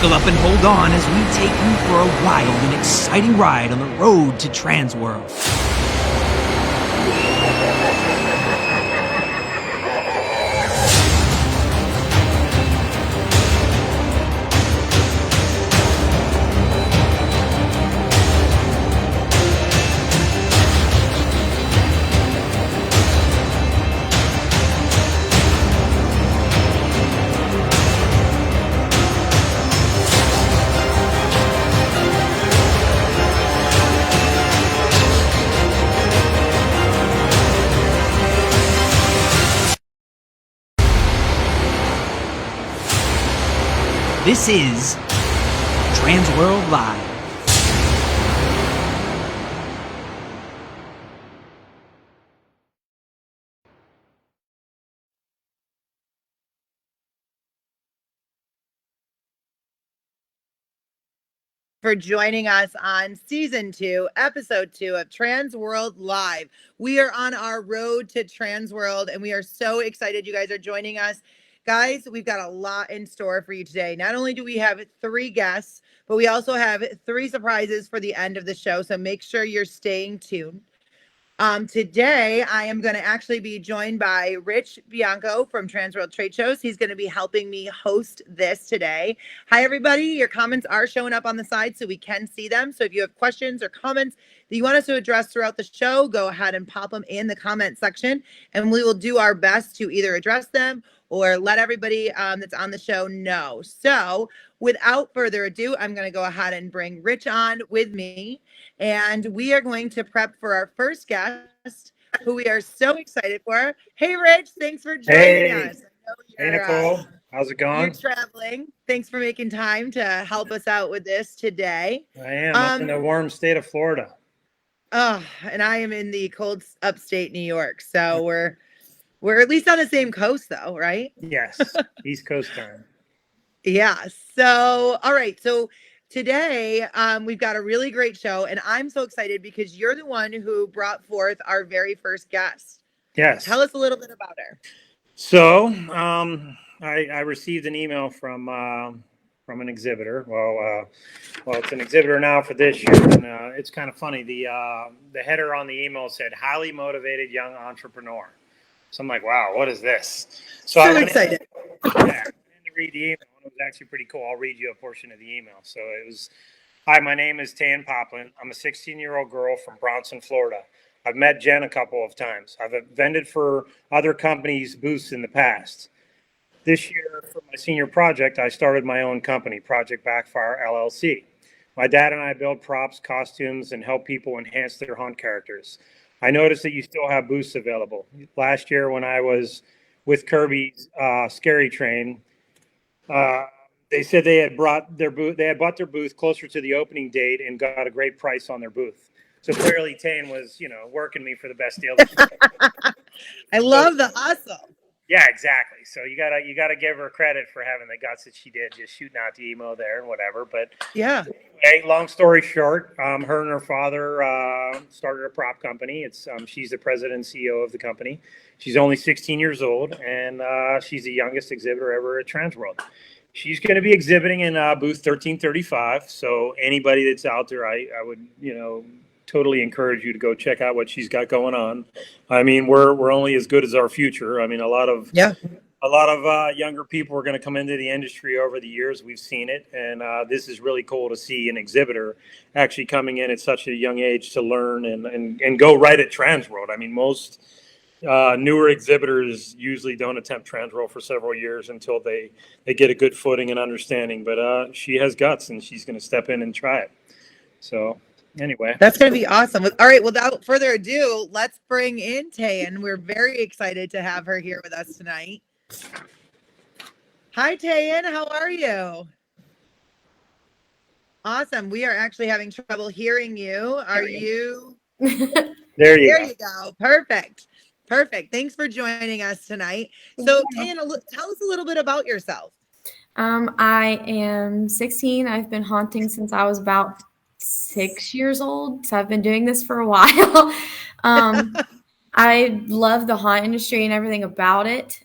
Buckle up and hold on as we take you for a wild and exciting ride on the road to Transworld. This is Transworld Live. For joining us on Season 2, Episode 2 of Transworld Live. We are on our road to Transworld, and we are so excited you guys are joining us. Guys, we've got a lot in store for you today. Not only do we have 3 guests, but we also have 3 surprises for the end of the show, so make sure you're staying tuned. Today, I am going to actually be joined by Rich Bianco from Transworld Trade Shows. He's going to be helping me host this today. Hi, everybody. Your comments are showing up on the side so we can see them. So if you have questions or comments that you want us to address throughout the show, go ahead and pop them in the comment section, and we will do our best to either address them or let everybody that's on the show know. So without further ado, I'm going to go ahead and bring Rich on with me. And we are going to prep for our first guest, who we are so excited for. Hey, Rich, thanks for joining us. Hey, Nicole. How's it going? You're traveling. Thanks for making time to help us out with this today. I am up in the warm state of Florida. Oh, and I am in the cold upstate New York. So we're at least on the same coast, though, right? Yes, East Coast time. Yeah. So, all right. So today, we've got a really great show, and I'm so excited because you're the one who brought forth our very first guest. Yes. Tell us a little bit about her. So, I received an email from an exhibitor. Well, it's an exhibitor now for this year, and it's kind of funny. The header on the email said "highly motivated young entrepreneur." So I'm like, wow, what is this? So excited. Yeah, to read the email. It was actually pretty cool. I'll read you a portion of the email. So it was, hi, my name is Tayen Poplin. I'm a 16-year-old girl from Bronson, Florida. I've met Jen a couple of times. I've vended for other companies' booths in the past. This year, for my senior project, I started my own company, Project Backfire, LLC. My dad and I build props, costumes, and help people enhance their hunt characters. I noticed that you still have booths available. Last year, when I was with Kirby's Scary Train, they said they had bought their booth closer to the opening date and got a great price on their booth. So clearly, Tayen was, working me for the best deal. I love the hustle. Yeah, exactly. So you gotta give her credit for having the guts that she did, just shooting out the email there and whatever. But yeah. Anyway, long story short, her and her father started a prop company. She's the president and CEO of the company. She's only 16 years old, and she's the youngest exhibitor ever at Transworld. She's going to be exhibiting in booth 1335. So anybody that's out there, I would totally encourage you to go check out what she's got going on. I mean, we're only as good as our future. I mean, a lot of younger people are going to come into the industry over the years. We've seen it, and this is really cool to see an exhibitor actually coming in at such a young age to learn and go right at Transworld. I mean, most newer exhibitors usually don't attempt Transworld for several years until they get a good footing and understanding. But she has guts, and she's going to step in and try it. So anyway, that's going to be awesome. All right, without further ado, let's bring in Tayen. We're very excited to have her here with us tonight. Hi, Tayen. How are you? Awesome. We are actually having trouble hearing you. Are you? There you go. Perfect. Thanks for joining us tonight. So, Tayen, tell us a little bit about yourself. I am 16. I've been haunting since I was about 6 years old. So I've been doing this for a while. I love the haunt industry and everything about it.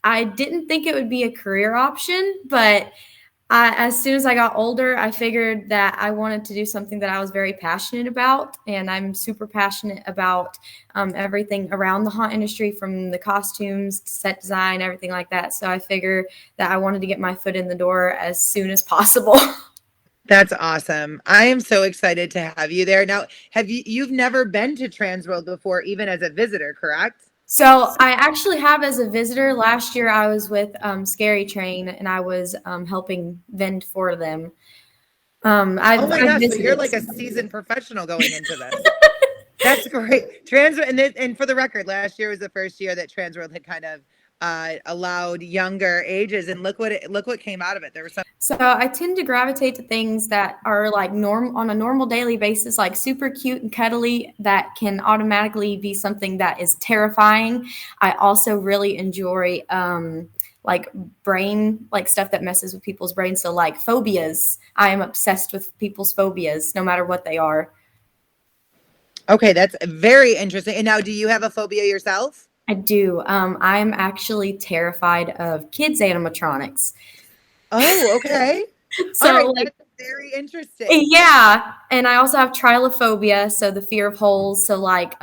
I didn't think it would be a career option, but As soon as I got older, I figured that I wanted to do something that I was very passionate about, and I'm super passionate about everything around the haunt industry, from the costumes to set design, everything like that. So I figured that I wanted to get my foot in the door as soon as possible. That's awesome. I am so excited to have you there. Now, you've never been to Transworld before, even as a visitor, correct? So I actually have as a visitor. Last year I was with Scary Train, and I was helping vend for them. Oh my I've gosh, so you're visited. like a seasoned professional going into this. That's great. And for the record, last year was the first year that Transworld had kind of allowed younger ages, and look what came out of it. There was some. So I tend to gravitate to things that are like on a normal daily basis, like super cute and cuddly, that can automatically be something that is terrifying. I also really enjoy like brain, like stuff that messes with people's brains. So like phobias, I am obsessed with people's phobias, no matter what they are. Okay, that's very interesting. And now, do you have a phobia yourself? I do. I'm actually terrified of kids animatronics. Oh, okay. All So right, like, that's very interesting. yeah, and I also have trilobphobia, so the fear of holes. So like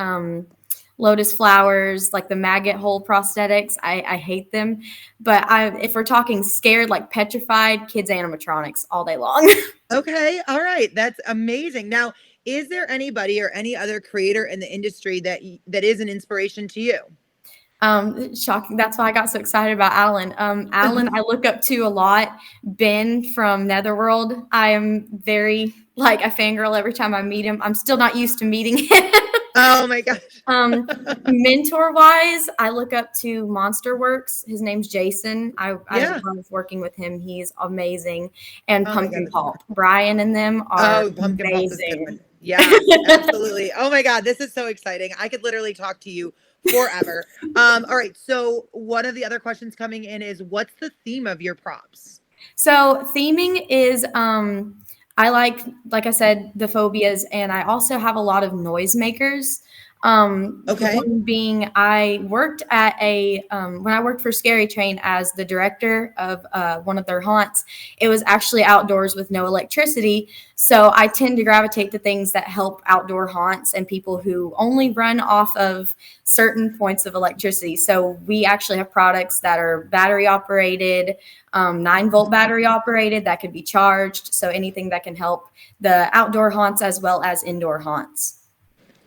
lotus flowers, like the maggot hole prosthetics, I hate them. But if we're talking scared, like petrified, kids animatronics all day long. Okay, all right, that's amazing. Now, is there anybody or any other creator in the industry that is an inspiration to you? Shocking. That's why I got so excited about Alan. Alan, I look up to a lot. Ben from Netherworld, I am very like I fangirl every time I meet him. I'm still not used to meeting him. Oh my gosh. Mentor wise, I look up to Monster Works. His name's Jason. I love working with him. He's amazing. And Oh my Pumpkin God, Pulp. Brian and them are Pumpkin Pulp is a good amazing. one. Yeah, absolutely. Oh my God, this is so exciting. I could literally talk to you forever. All right. So one of the other questions coming in is, what's the theme of your props? So theming is I like I said, the phobias, and I also have a lot of noisemakers. The Okay. one being, I worked at when I worked for Scary Train as the director of one of their haunts. It was actually outdoors with no electricity, so I tend to gravitate to things that help outdoor haunts and people who only run off of certain points of electricity. So we actually have products that are battery operated, 9-volt battery operated, that could be charged. So anything that can help the outdoor haunts as well as indoor haunts.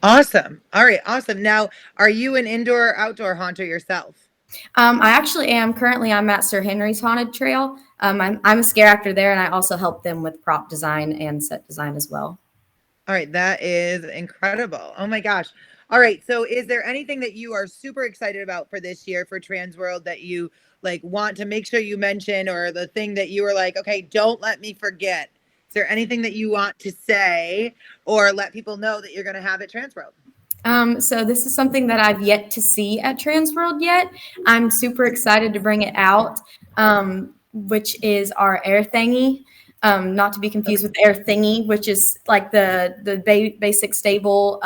Awesome. All right. Awesome. Now, are you an indoor or outdoor haunter yourself? I actually am. Currently, I'm at Sir Henry's Haunted Trail. I'm a scare actor there, and I also help them with prop design and set design as well. All right. That is incredible. Oh my gosh. All right. So is there anything that you are super excited about for this year for Transworld that you like want to make sure you mention, or the thing that you were like, okay, don't let me forget? Is there anything that you want to say or let people know that you're going to have at Transworld? So this is something that I've yet to see at Transworld yet. I'm super excited to bring it out, which is our air thingy. Not to be confused with air thingy, which is like the basic stable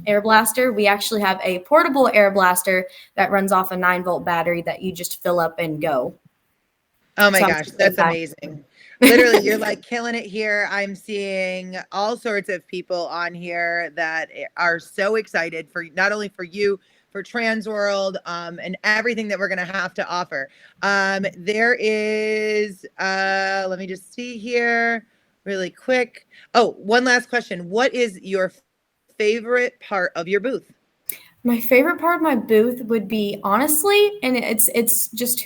air blaster. We actually have a portable air blaster that runs off a 9-volt battery that you just fill up and go. Oh my So gosh, that's amazing. Literally, you're like killing it here. I'm seeing all sorts of people on here that are so excited for not only for you, for Transworld, and everything that we're going to have to offer. There is, let me just see here really quick. Oh, one last question. What is your favorite part of your booth? My favorite part of my booth would be, honestly, and it's just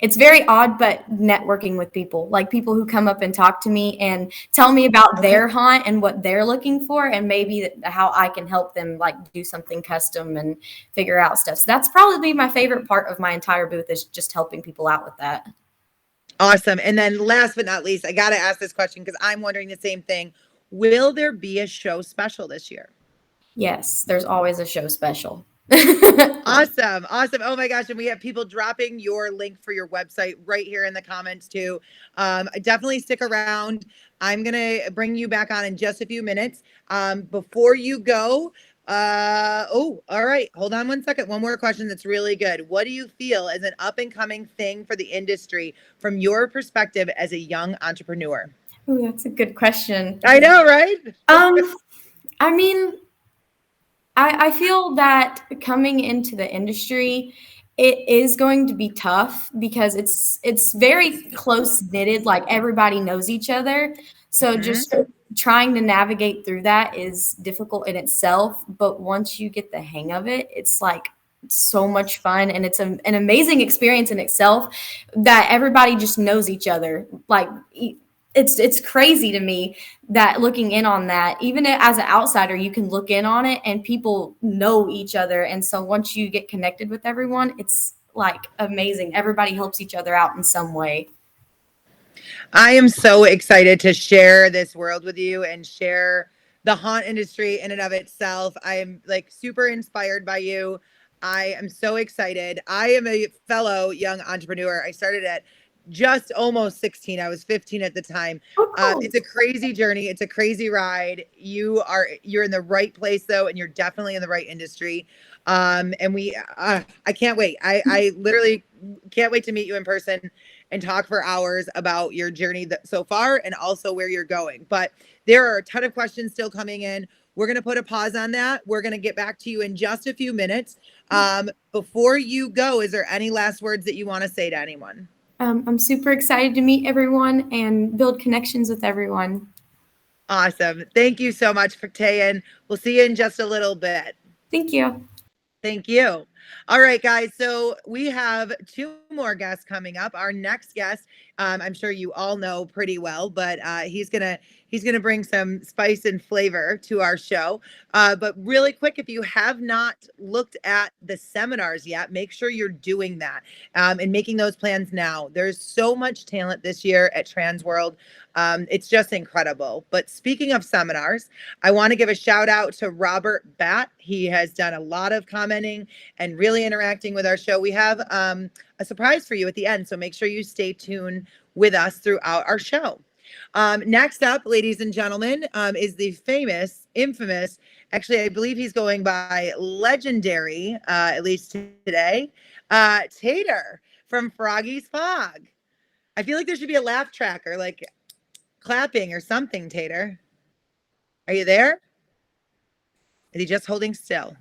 it's very odd, but networking with people, like people who come up and talk to me and tell me about their haunt and what they're looking for, and maybe how I can help them like do something custom and figure out stuff. So that's probably my favorite part of my entire booth, is just helping people out with that. Awesome. And then last but not least, I got to ask this question because I'm wondering the same thing. Will there be a show special this year? Yes, there's always a show special. Awesome. Awesome. Oh my gosh. And we have people dropping your link for your website right here in the comments too. Definitely stick around. I'm going to bring you back on in just a few minutes. Before you go, Oh, all right. Hold on one second. One more question that's really good. What do you feel is an up and coming thing for the industry from your perspective as a young entrepreneur? Ooh, that's a good question. I know, right? I mean, I feel that coming into the industry, it is going to be tough because it's very close knitted, like everybody knows each other. So just trying to navigate through that is difficult in itself. But once you get the hang of it, it's like so much fun, and it's an amazing experience in itself that everybody just knows each other. Like it's crazy to me that looking in on that, even as an outsider, you can look in on it and people know each other. And so once you get connected with everyone, it's like amazing. Everybody helps each other out in some way. I am so excited to share this world with you and share the haunt industry in and of itself. I am like super inspired by you. I am so excited. I am a fellow young entrepreneur. I started at just almost 16. I was 15 at the time. Oh, cool. It's a crazy journey. It's a crazy ride. You're in the right place though, and you're definitely in the right industry. And I can't wait. I literally can't wait to meet you in person and talk for hours about your journey so far and also where you're going. But there are a ton of questions still coming in. We're going to put a pause on that. We're going to get back to you in just a few minutes. Before you go, is there any last words that you want to say to anyone? I'm super excited to meet everyone and build connections with everyone. Awesome. Thank you so much for Tayen. We'll see you in just a little bit. Thank you. Thank you. All right, guys. So we have two more guests coming up. Our next guest, I'm sure you all know pretty well, but he's gonna bring some spice and flavor to our show. But really quick, if you have not looked at the seminars yet, make sure you're doing that and making those plans now. There's so much talent this year at Transworld. It's just incredible. But speaking of seminars, I want to give a shout out to Robert Batt. He has done a lot of commenting and really interacting with our show. We have a surprise for you at the end, so make sure you stay tuned with us throughout our show. Next up, ladies and gentlemen, is the famous, infamous, actually, I believe he's going by legendary, at least today, Tater from Froggy's Fog. I feel like there should be a laugh track or like clapping or something, Tater. Are you there? Is he just holding still?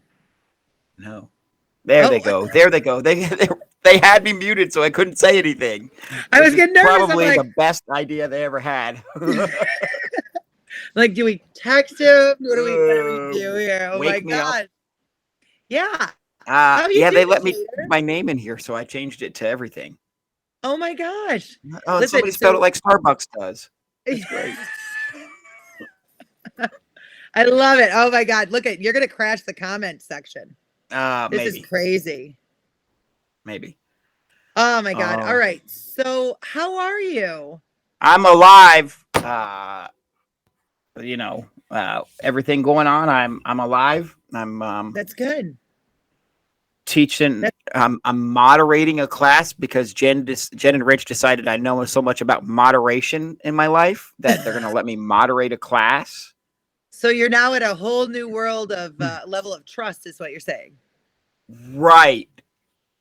No. There they go. There they go. They had me muted, so I couldn't say anything. I was getting nervous. Probably the best idea they ever had. Like, do we text him? What do we do here? Oh my God. Yeah. Yeah, they let me put my name in here, so I changed it to everything. Oh my gosh. Oh, listen, somebody spelled it like Starbucks does. That's great. I love it. Oh my God. Look you're gonna crash the comment section. This is crazy. Maybe. Oh my God. All right. So how are you? I'm alive. Everything going on. I'm alive. I'm That's good. Teaching. I'm moderating a class because Jen and Rich decided I know so much about moderation in my life that they're gonna let me moderate a class. So you're now at a whole new world of level of trust, is what you're saying. Right.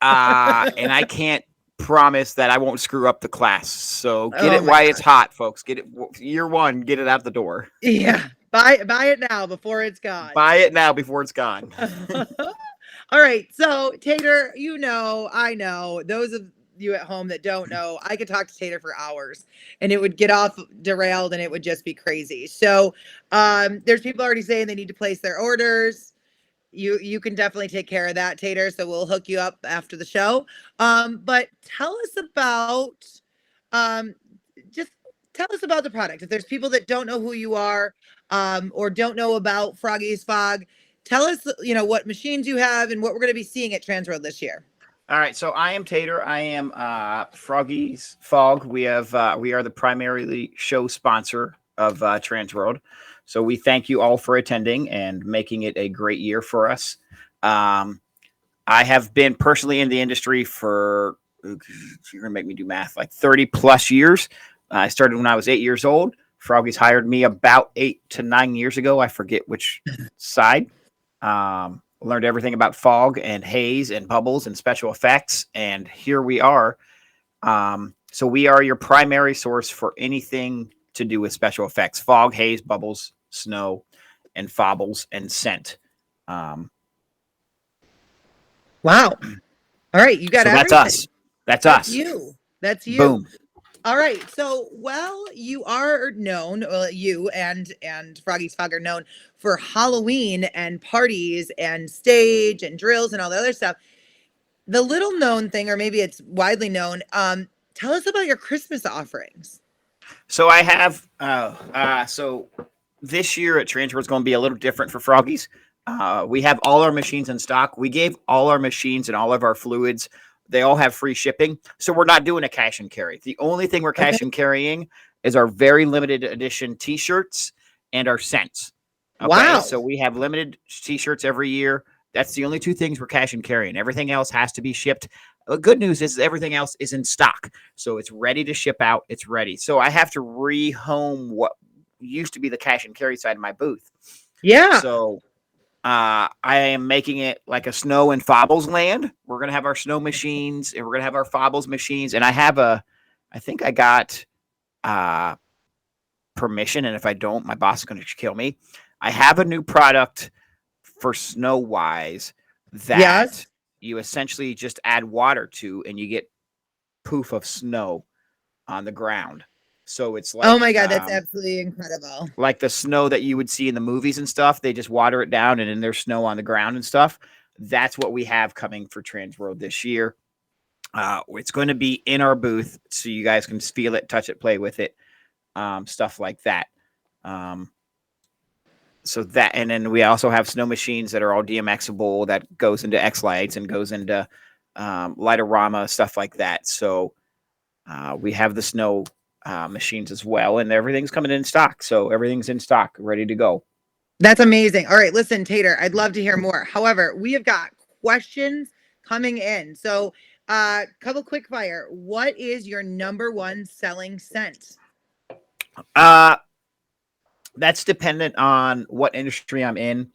And I can't promise that I won't screw up the class. So get it while it's hot, folks. Get it year one, get it out the door. Yeah. Buy it now before it's gone. Buy it now before it's gone. All right. So Tater, I know those of you at home that don't know, I could talk to Tater for hours and it would get off derailed and it would just be crazy. So there's people already saying they need to place their orders. You can definitely take care of that, Tater. So we'll hook you up after the show. But tell us about the product. If there's people that don't know who you are or don't know about Froggy's Fog, tell us, what machines you have and what we're going to be seeing at Transworld this year. All right, so I am Tater. I am Froggy's Fog. We are the primarily show sponsor of Transworld. So we thank you all for attending and making it a great year for us. I have been personally in the industry for, you're going to make me do math, like 30 plus years. I started when I was 8 years old. Froggy's hired me about 8 to 9 years ago. I forget which side. Learned everything about fog and haze and bubbles and special effects. And here we are. So we are your primary source for anything to do with special effects: fog, haze, bubbles, snow, and fobbles and scent. Wow. All right, you got So everything. that's us. That's us. You. That's you. Boom. All right. So, well, you are known, you and Froggy's Fog are known for Halloween and parties and stage and drills and all the other stuff. The little known thing, or maybe it's widely known, tell us about your Christmas offerings. So I have, so this year at Transworld is going to be a little different for Froggies. We have all our machines in stock. We gave all our machines and all of our fluids. They all have free shipping. So we're not doing a cash and carry. The only thing we're cash and carrying is our very limited edition t-shirts and our scents. Okay? Wow. So we have limited t-shirts every year. That's the only two things we're cash and carrying. Everything else has to be shipped. The good news is everything else is in stock. So it's ready to ship out. It's ready. So I have to rehome what used to be the cash and carry side of my booth. Yeah. So I am making it like a snow and fobbles land. We're going to have our snow machines and we're going to have our fobbles machines. And I think I got permission. And if I don't, my boss is going to kill me. I have a new product for snow wise that you essentially just add water to and you get poof of snow on the ground. So it's like, oh my God, that's absolutely incredible. Like the snow that you would see in the movies and stuff. They just water it down and then there's snow on the ground and stuff. That's what we have coming for Transworld this year. It's going to be in our booth so you guys can feel it, touch it, play with it, stuff like that. So that, and then we also have snow machines that are all DMXable that goes into X lights and goes into Lightorama, stuff like that. So we have the snow machines as well, and everything's coming in stock. So everything's in stock, ready to go. That's amazing. All right, listen, Tater, I'd love to hear more. However, we have got questions coming in. So couple quick fire. What is your number one selling scent? That's dependent on what industry I'm in.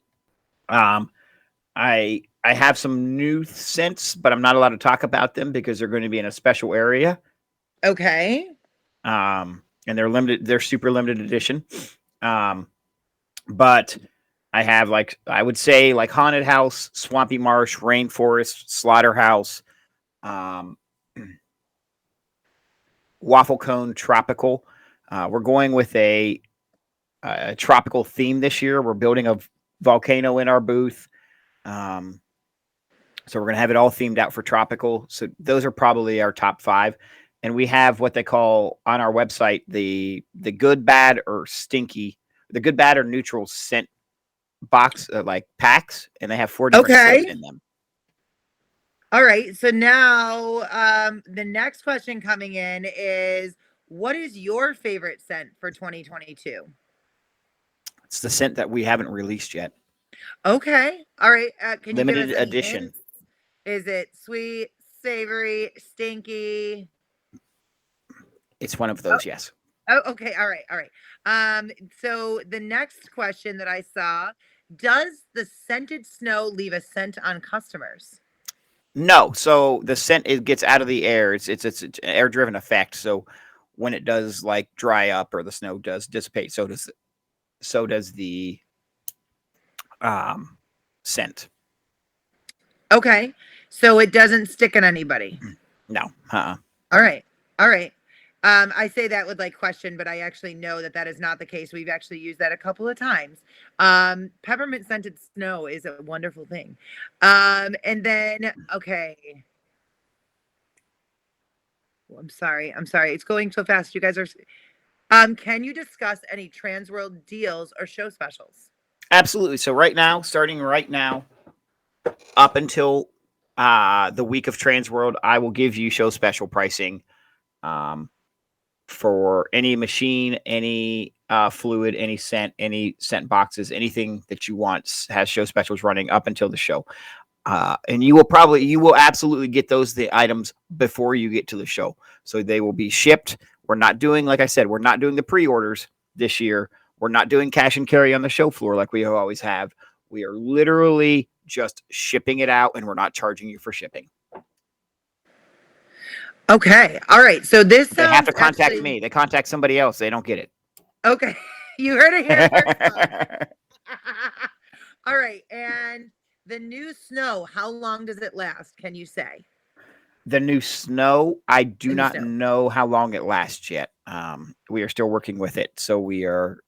I have some new scents, but I'm not allowed to talk about them because they're going to be in a special area. Okay. And they're limited. They're super limited edition. But I have I would say Haunted House, Swampy Marsh, Rainforest, Slaughterhouse, Waffle Cone, Tropical. We're going with a tropical theme this year. We're building a volcano in our booth. So we're going to have it all themed out for tropical. So those are probably our top 5. And we have what they call on our website, the good, bad, or stinky, the good, bad, or neutral scent box, like packs. And they have 4 different scents in them. All right. So now the next question coming in is, what is your favorite scent for 2022? It's the scent that we haven't released yet. Okay. All right. Can you limited give us edition? Hints? Is it sweet, savory, stinky? It's one of those, yes. Oh, okay. All right. All right. So the next question that I saw, does the scented snow leave a scent on customers? No. So the scent, it gets out of the air. It's an air driven effect. So when it does dry up or the snow does dissipate, so does the scent. Okay. So it doesn't stick on anybody. No. All right. All right. I say that with question, but I actually know that is not the case. We've actually used that a couple of times. Peppermint scented snow is a wonderful thing. And then, okay. I'm sorry. It's going so fast. You guys are, can you discuss any Transworld deals or show specials? Absolutely. So starting right now, up until the week of Transworld, I will give you show special pricing for any machine, any fluid, any scent boxes, anything that you want has show specials running up until the show. And you will absolutely get the items before you get to the show. So they will be shipped. We're not doing, like I said, we're not doing the pre-orders this year. We're not doing cash and carry on the show floor like we always have. We are literally just shipping it out, and we're not charging you for shipping. Okay. All right. So this They have to sounds contact actually- me. They contact somebody else. They don't get it. Okay. You heard it here first, folks. All right. And the new snow, how long does it last? Can you say? The new snow, I do The new not snow. know how long it lasts yet. We are still working with it. So we are,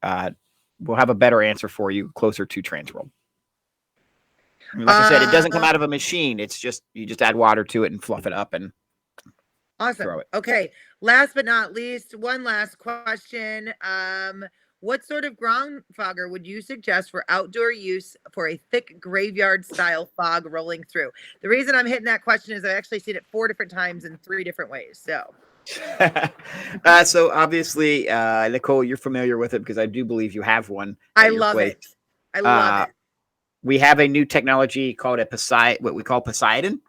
we'll have a better answer for you closer to Transworld. I mean, like I said, it doesn't come out of a machine. It's just, you just add water to it and fluff it up and Awesome. throw it. Okay. Last but not least, one last question. What sort of ground fogger would you suggest for outdoor use for a thick graveyard style fog rolling through? The reason I'm hitting that question is I've actually seen it 4 different times in 3 different ways. So, so obviously, Nicole, you're familiar with it because I do believe you have one. I at your love place. it. I love it. We have a new technology called what we call Poseidon.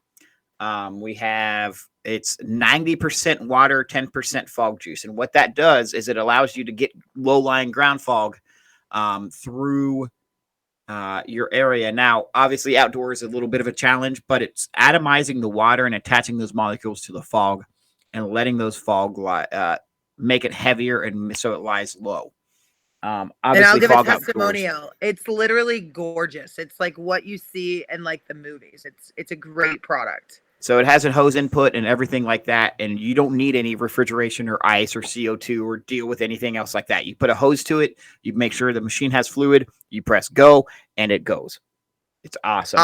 It's 90% water, 10% fog juice. And what that does is it allows you to get low-lying ground fog through your area. Now, obviously, outdoor is a little bit of a challenge, but it's atomizing the water and attaching those molecules to the fog and letting those fog make it heavier and so it lies low. And Obviously, I'll give a fog outdoors. testimonial. It's literally gorgeous. It's like what you see in like the movies. It's a great product. So it has a hose input and everything like that, and you don't need any refrigeration or ice or CO2 or deal with anything else like that. You put a hose to it, you make sure the machine has fluid, you press go, and it goes. It's awesome.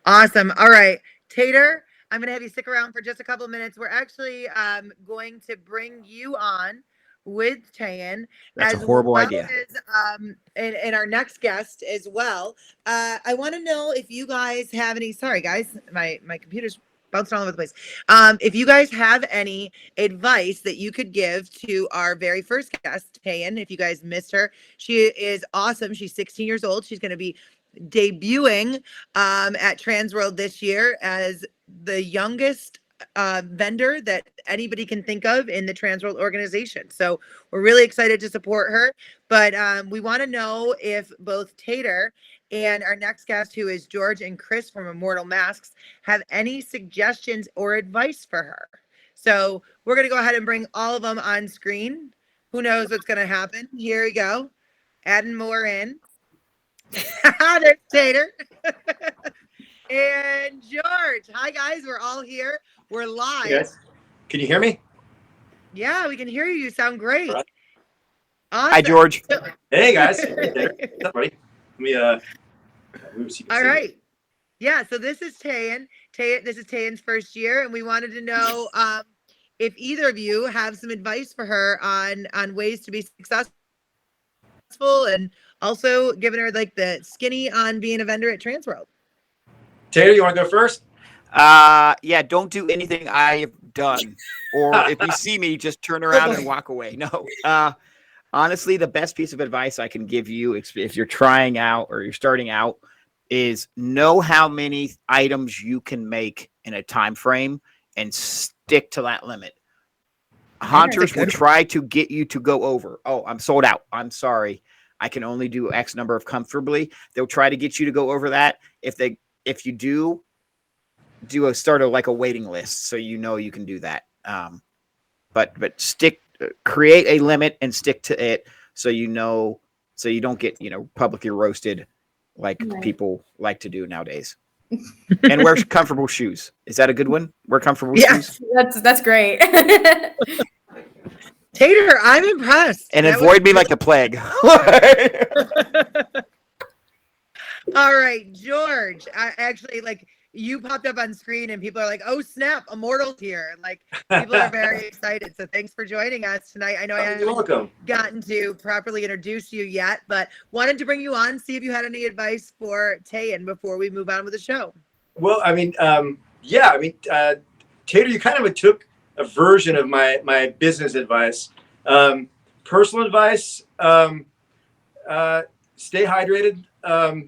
Awesome. All right, Tater, I'm going to have you stick around for just a couple of minutes. We're actually going to bring you on with Tayen. That's a horrible idea. And our next guest as well. I want to know if you guys have any, sorry guys, my computer's bouncing all over the place. If you guys have any advice that you could give to our very first guest, Tayen, if you guys missed her, she is awesome. She's 16 years old. She's going to be debuting at Transworld this year as the youngest vendor that anybody can think of in the Transworld organization. So we're really excited to support her. But we want to know if both Tater and our next guest, who is George and Chris from Immortal Masks, have any suggestions or advice for her. So we're going to go ahead and bring all of them on screen. Who knows what's going to happen? Here we go. Adding more in. There's Tater. And George. Hi, guys. We're all here. We're live. Hey guys, can you hear me? Yeah, we can hear you. You sound great. Right. Awesome. Hi, George. Hey guys. Hey, what's up, buddy? Let me see. All right. Yeah, so this is Tayen. This is Tayen's first year, and we wanted to know if either of you have some advice for her on ways to be successful, and also giving her like the skinny on being a vendor at Transworld. Tater, you want to go first? Yeah, don't do anything I've done. Or if you see me, just turn around and walk away. No. Honestly, the best piece of advice I can give you if you're trying out or you're starting out is know how many items you can make in a time frame and stick to that limit. Hunters will try to get you to go over. Oh, I'm sold out. I'm sorry. I can only do X number of comfortably. They'll try to get you to go over that. If you do start a waiting list so you know you can do that. But create a limit and stick to it so you don't get publicly roasted like people like to do nowadays. And wear comfortable shoes. Is that a good one? Wear comfortable shoes. That's great. Tater, I'm impressed. And avoid me like the plague. All right, George. I actually you popped up on screen and people are like, oh snap, Immortal's here. Like people are very excited. So thanks for joining us tonight. I know I haven't gotten to properly introduce you yet, but wanted to bring you on, see if you had any advice for Tayen before we move on with the show. Well, Tater, you kind of took a version of my business advice. Personal advice, stay hydrated,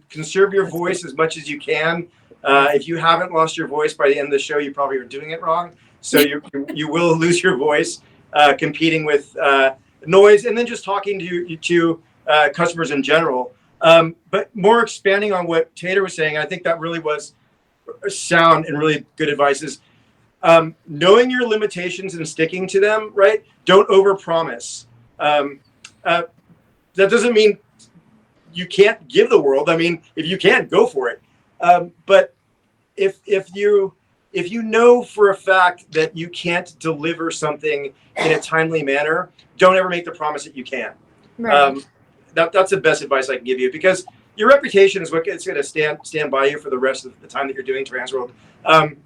conserve your voice as much as you can. If you haven't lost your voice by the end of the show, you probably are doing it wrong. So you will lose your voice competing with noise, and then just talking to customers in general. But more expanding on what Tater was saying, I think that really was sound and really good advice is knowing your limitations and sticking to them, right? Don't overpromise. That doesn't mean you can't give the world. I mean, if you can, go for it. But if you know for a fact that you can't deliver something in a timely manner, don't ever make the promise that you can. Right. That's the best advice I can give you, because your reputation is what it's going to stand by you for the rest of the time that you're doing Transworld.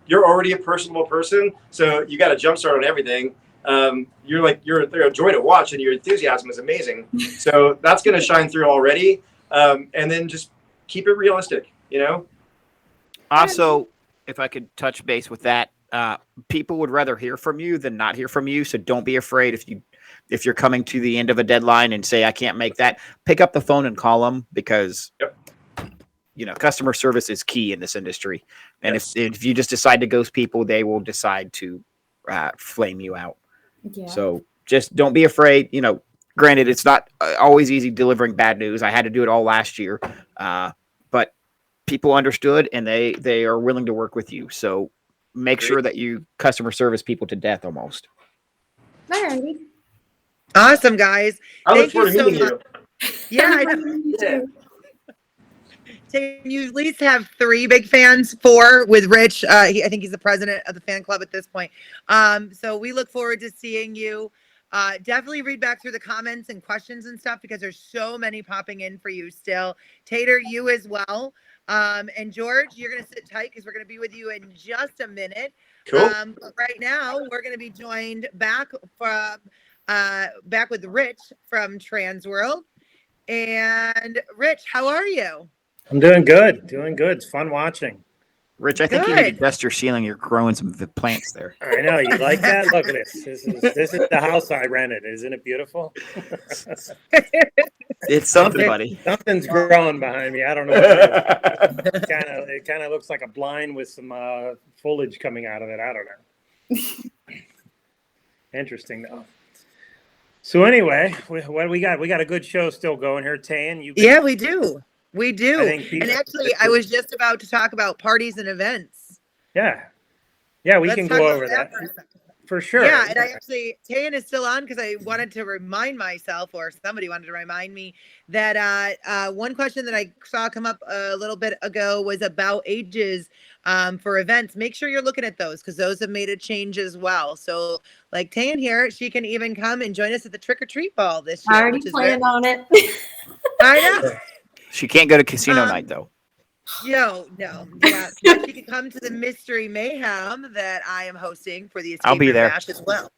You're already a personable person, so you got a jump start on everything. You're a joy to watch, and your enthusiasm is amazing. So that's going to shine through already. And then just keep it realistic, you know? Also, if I could touch base with that, people would rather hear from you than not hear from you. So don't be afraid if you're coming to the end of a deadline and say, I can't make that, pick up the phone and call them, because customer service is key in this industry. And if you just decide to ghost people, they will decide to flame you out. Yeah. So just don't be afraid. Granted, it's not always easy delivering bad news. I had to do it all last year, but people understood, and they are willing to work with you. So make sure that you customer service people to death almost. Alrighty. Awesome, guys. I look Thank you forward to so meeting much. you. Yeah, I know. You at least have 3 big fans, 4 with Rich. I think he's the president of the fan club at this point. So we look forward to seeing you. Definitely read back through the comments and questions and stuff, because there's so many popping in for you still. Tater, you as well. And George, you're going to sit tight, because we're going to be with you in just a minute. Cool. But right now, we're going to be joined back with Rich from Transworld. And Rich, how are you? I'm doing good. It's fun watching. Rich, I think you need to Good. dust your ceiling. You're growing some plants there. I know, you like that. Look at this. This is the house I rented. Isn't it beautiful? It's something, buddy. Something's growing behind me. I don't know what it is. It kind of looks like a blind with some foliage coming out of it. I don't know. Interesting though. So anyway, what do we got? We got a good show still going here, Tayen. Yeah, we do. We do. And actually, I was just about to talk about parties and events. Yeah, we Let's can talk go about over that for a second. for sure. Yeah, and Tayen is still on, because I wanted to remind myself, or somebody wanted to remind me, that one question that I saw come up a little bit ago was about ages for events. Make sure you're looking at those, because those have made a change as well. So like Tayen here, she can even come and join us at the trick or treat ball this year. I already planned on it. I know. She can't go to casino night though. No. Yeah. But you can come to the Mystery Mayhem that I am hosting for the I'll be Escape there. Bash as well.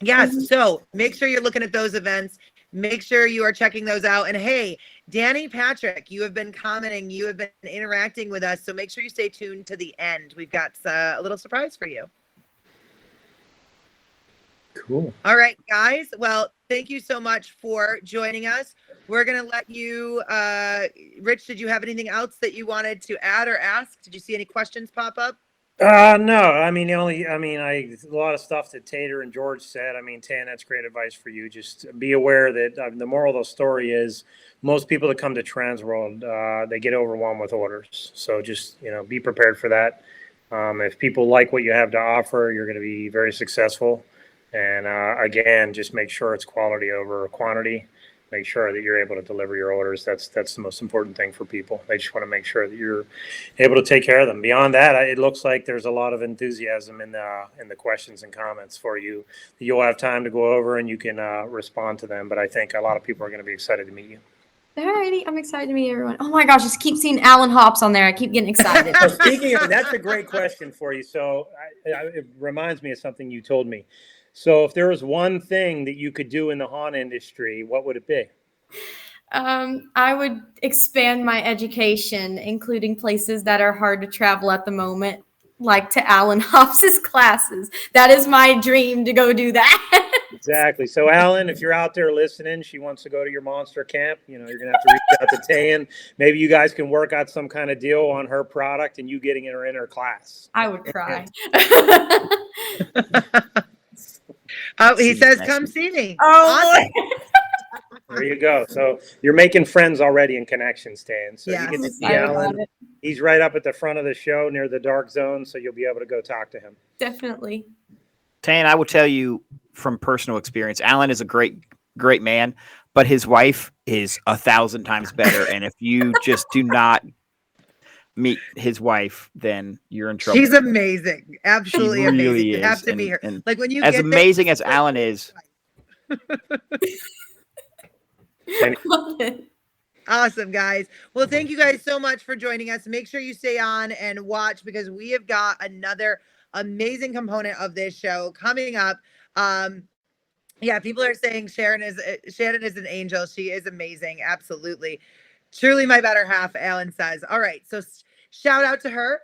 Yes. So make sure you're looking at those events. Make sure you are checking those out. And hey, Danny Patrick, you have been commenting, you have been interacting with us. So make sure you stay tuned to the end. We've got a little surprise for you. Cool. All right, guys. Well, thank you so much for joining us. We're going to let you, Rich, did you have anything else that you wanted to add or ask? Did you see any questions pop up? No, I mean, a lot of stuff that Tater and George said. I mean, Tayen, that's great advice for you. Just be aware that the moral of the story is most people that come to Transworld, they get overwhelmed with orders. So just, be prepared for that. If people like what you have to offer, you're going to be very successful. And again, just make sure it's quality over quantity. Make sure that you're able to deliver your orders. That's the most important thing for people. They just want to make sure that you're able to take care of them. Beyond that, it looks like there's a lot of enthusiasm in the questions and comments for you. You'll have time to go over and you can respond to them. But I think a lot of people are going to be excited to meet you. Alrighty, I'm excited to meet everyone. Oh my gosh, just keep seeing Alan Hops on there. I keep getting excited. So speaking of, that's a great question for you. So it reminds me of something you told me. So if there was one thing that you could do in the haunt industry, what would it be? I would expand my education, including places that are hard to travel at the moment, like to Alan Hopps's classes. That is my dream, to go do that. Exactly. So Alan, if you're out there listening, she wants to go to your monster camp. You're going to have to reach out to Tayen. Maybe you guys can work out some kind of deal on her product and you getting her in her class. I would cry. Oh, he says, come see me. Oh, Awesome. There you go. So you're making friends already and connections, Tayen. So Yes. you get I'm to see excited about Alan. it. He's right up at the front of the show near the dark zone, so you'll be able to go talk to him. Definitely. Tayen, I will tell you from personal experience, Alan is a great man, but his wife is 1,000 times better. And if you just do not meet his wife, then you're in trouble. She's amazing. Absolutely She really amazing. You have is. to meet her. And Like when you as get amazing there, as Alan is, Love it. Awesome, guys. Well, thank you guys so much for joining us. Make sure you stay on and watch because we have got another amazing component of this show coming up. Yeah, people are saying Shannon is an angel. She is amazing. Absolutely. Truly my better half, Alan says. All right. So shout out to her.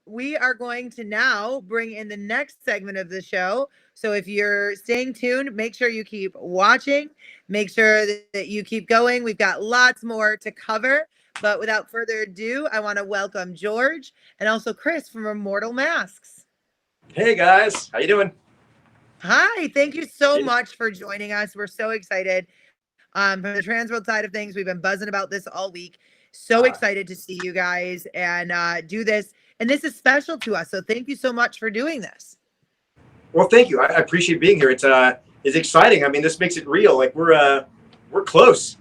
We are going to now bring in the next segment of the show. So if you're staying tuned, make sure you keep watching. Make sure that you keep going. We've got lots more to cover. But without further ado, I want to welcome George and also Chris from Immortal Masks. Hey guys, how you doing? Hi, thank you so much for joining us. We're so excited. From the Transworld side of things, we've been buzzing about this all week. So excited to see you guys and do this. And this is special to us. So thank you so much for doing this. Well, thank you. I appreciate being here. It's exciting. I mean, this makes it real. Like we're close.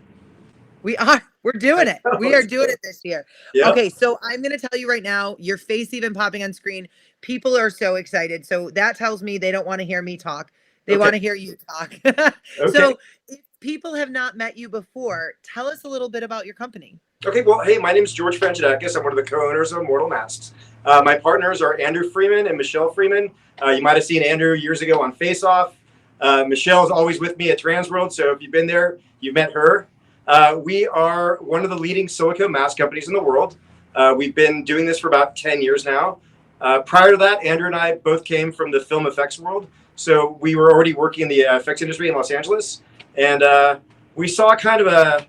We are. We're doing it. We are doing it this year. Yep. Okay, so I'm going to tell you right now, your face even popping on screen. People are so excited. So that tells me they don't want to hear me talk. They want to hear you talk. So if people have not met you before, tell us a little bit about your company. Okay, well, hey, my name is George Franchidakis. I'm one of the co-owners of Immortal Masks. My partners are Andrew Freeman and Michelle Freeman. You might have seen Andrew years ago on Face Off. Michelle is always with me at Transworld, so if you've been there, you've met her. We are one of the leading silicone mask companies in the world. We've been doing this for about 10 years now. Prior to that, Andrew and I both came from the film effects world, so we were already working in the effects industry in Los Angeles, and we saw kind of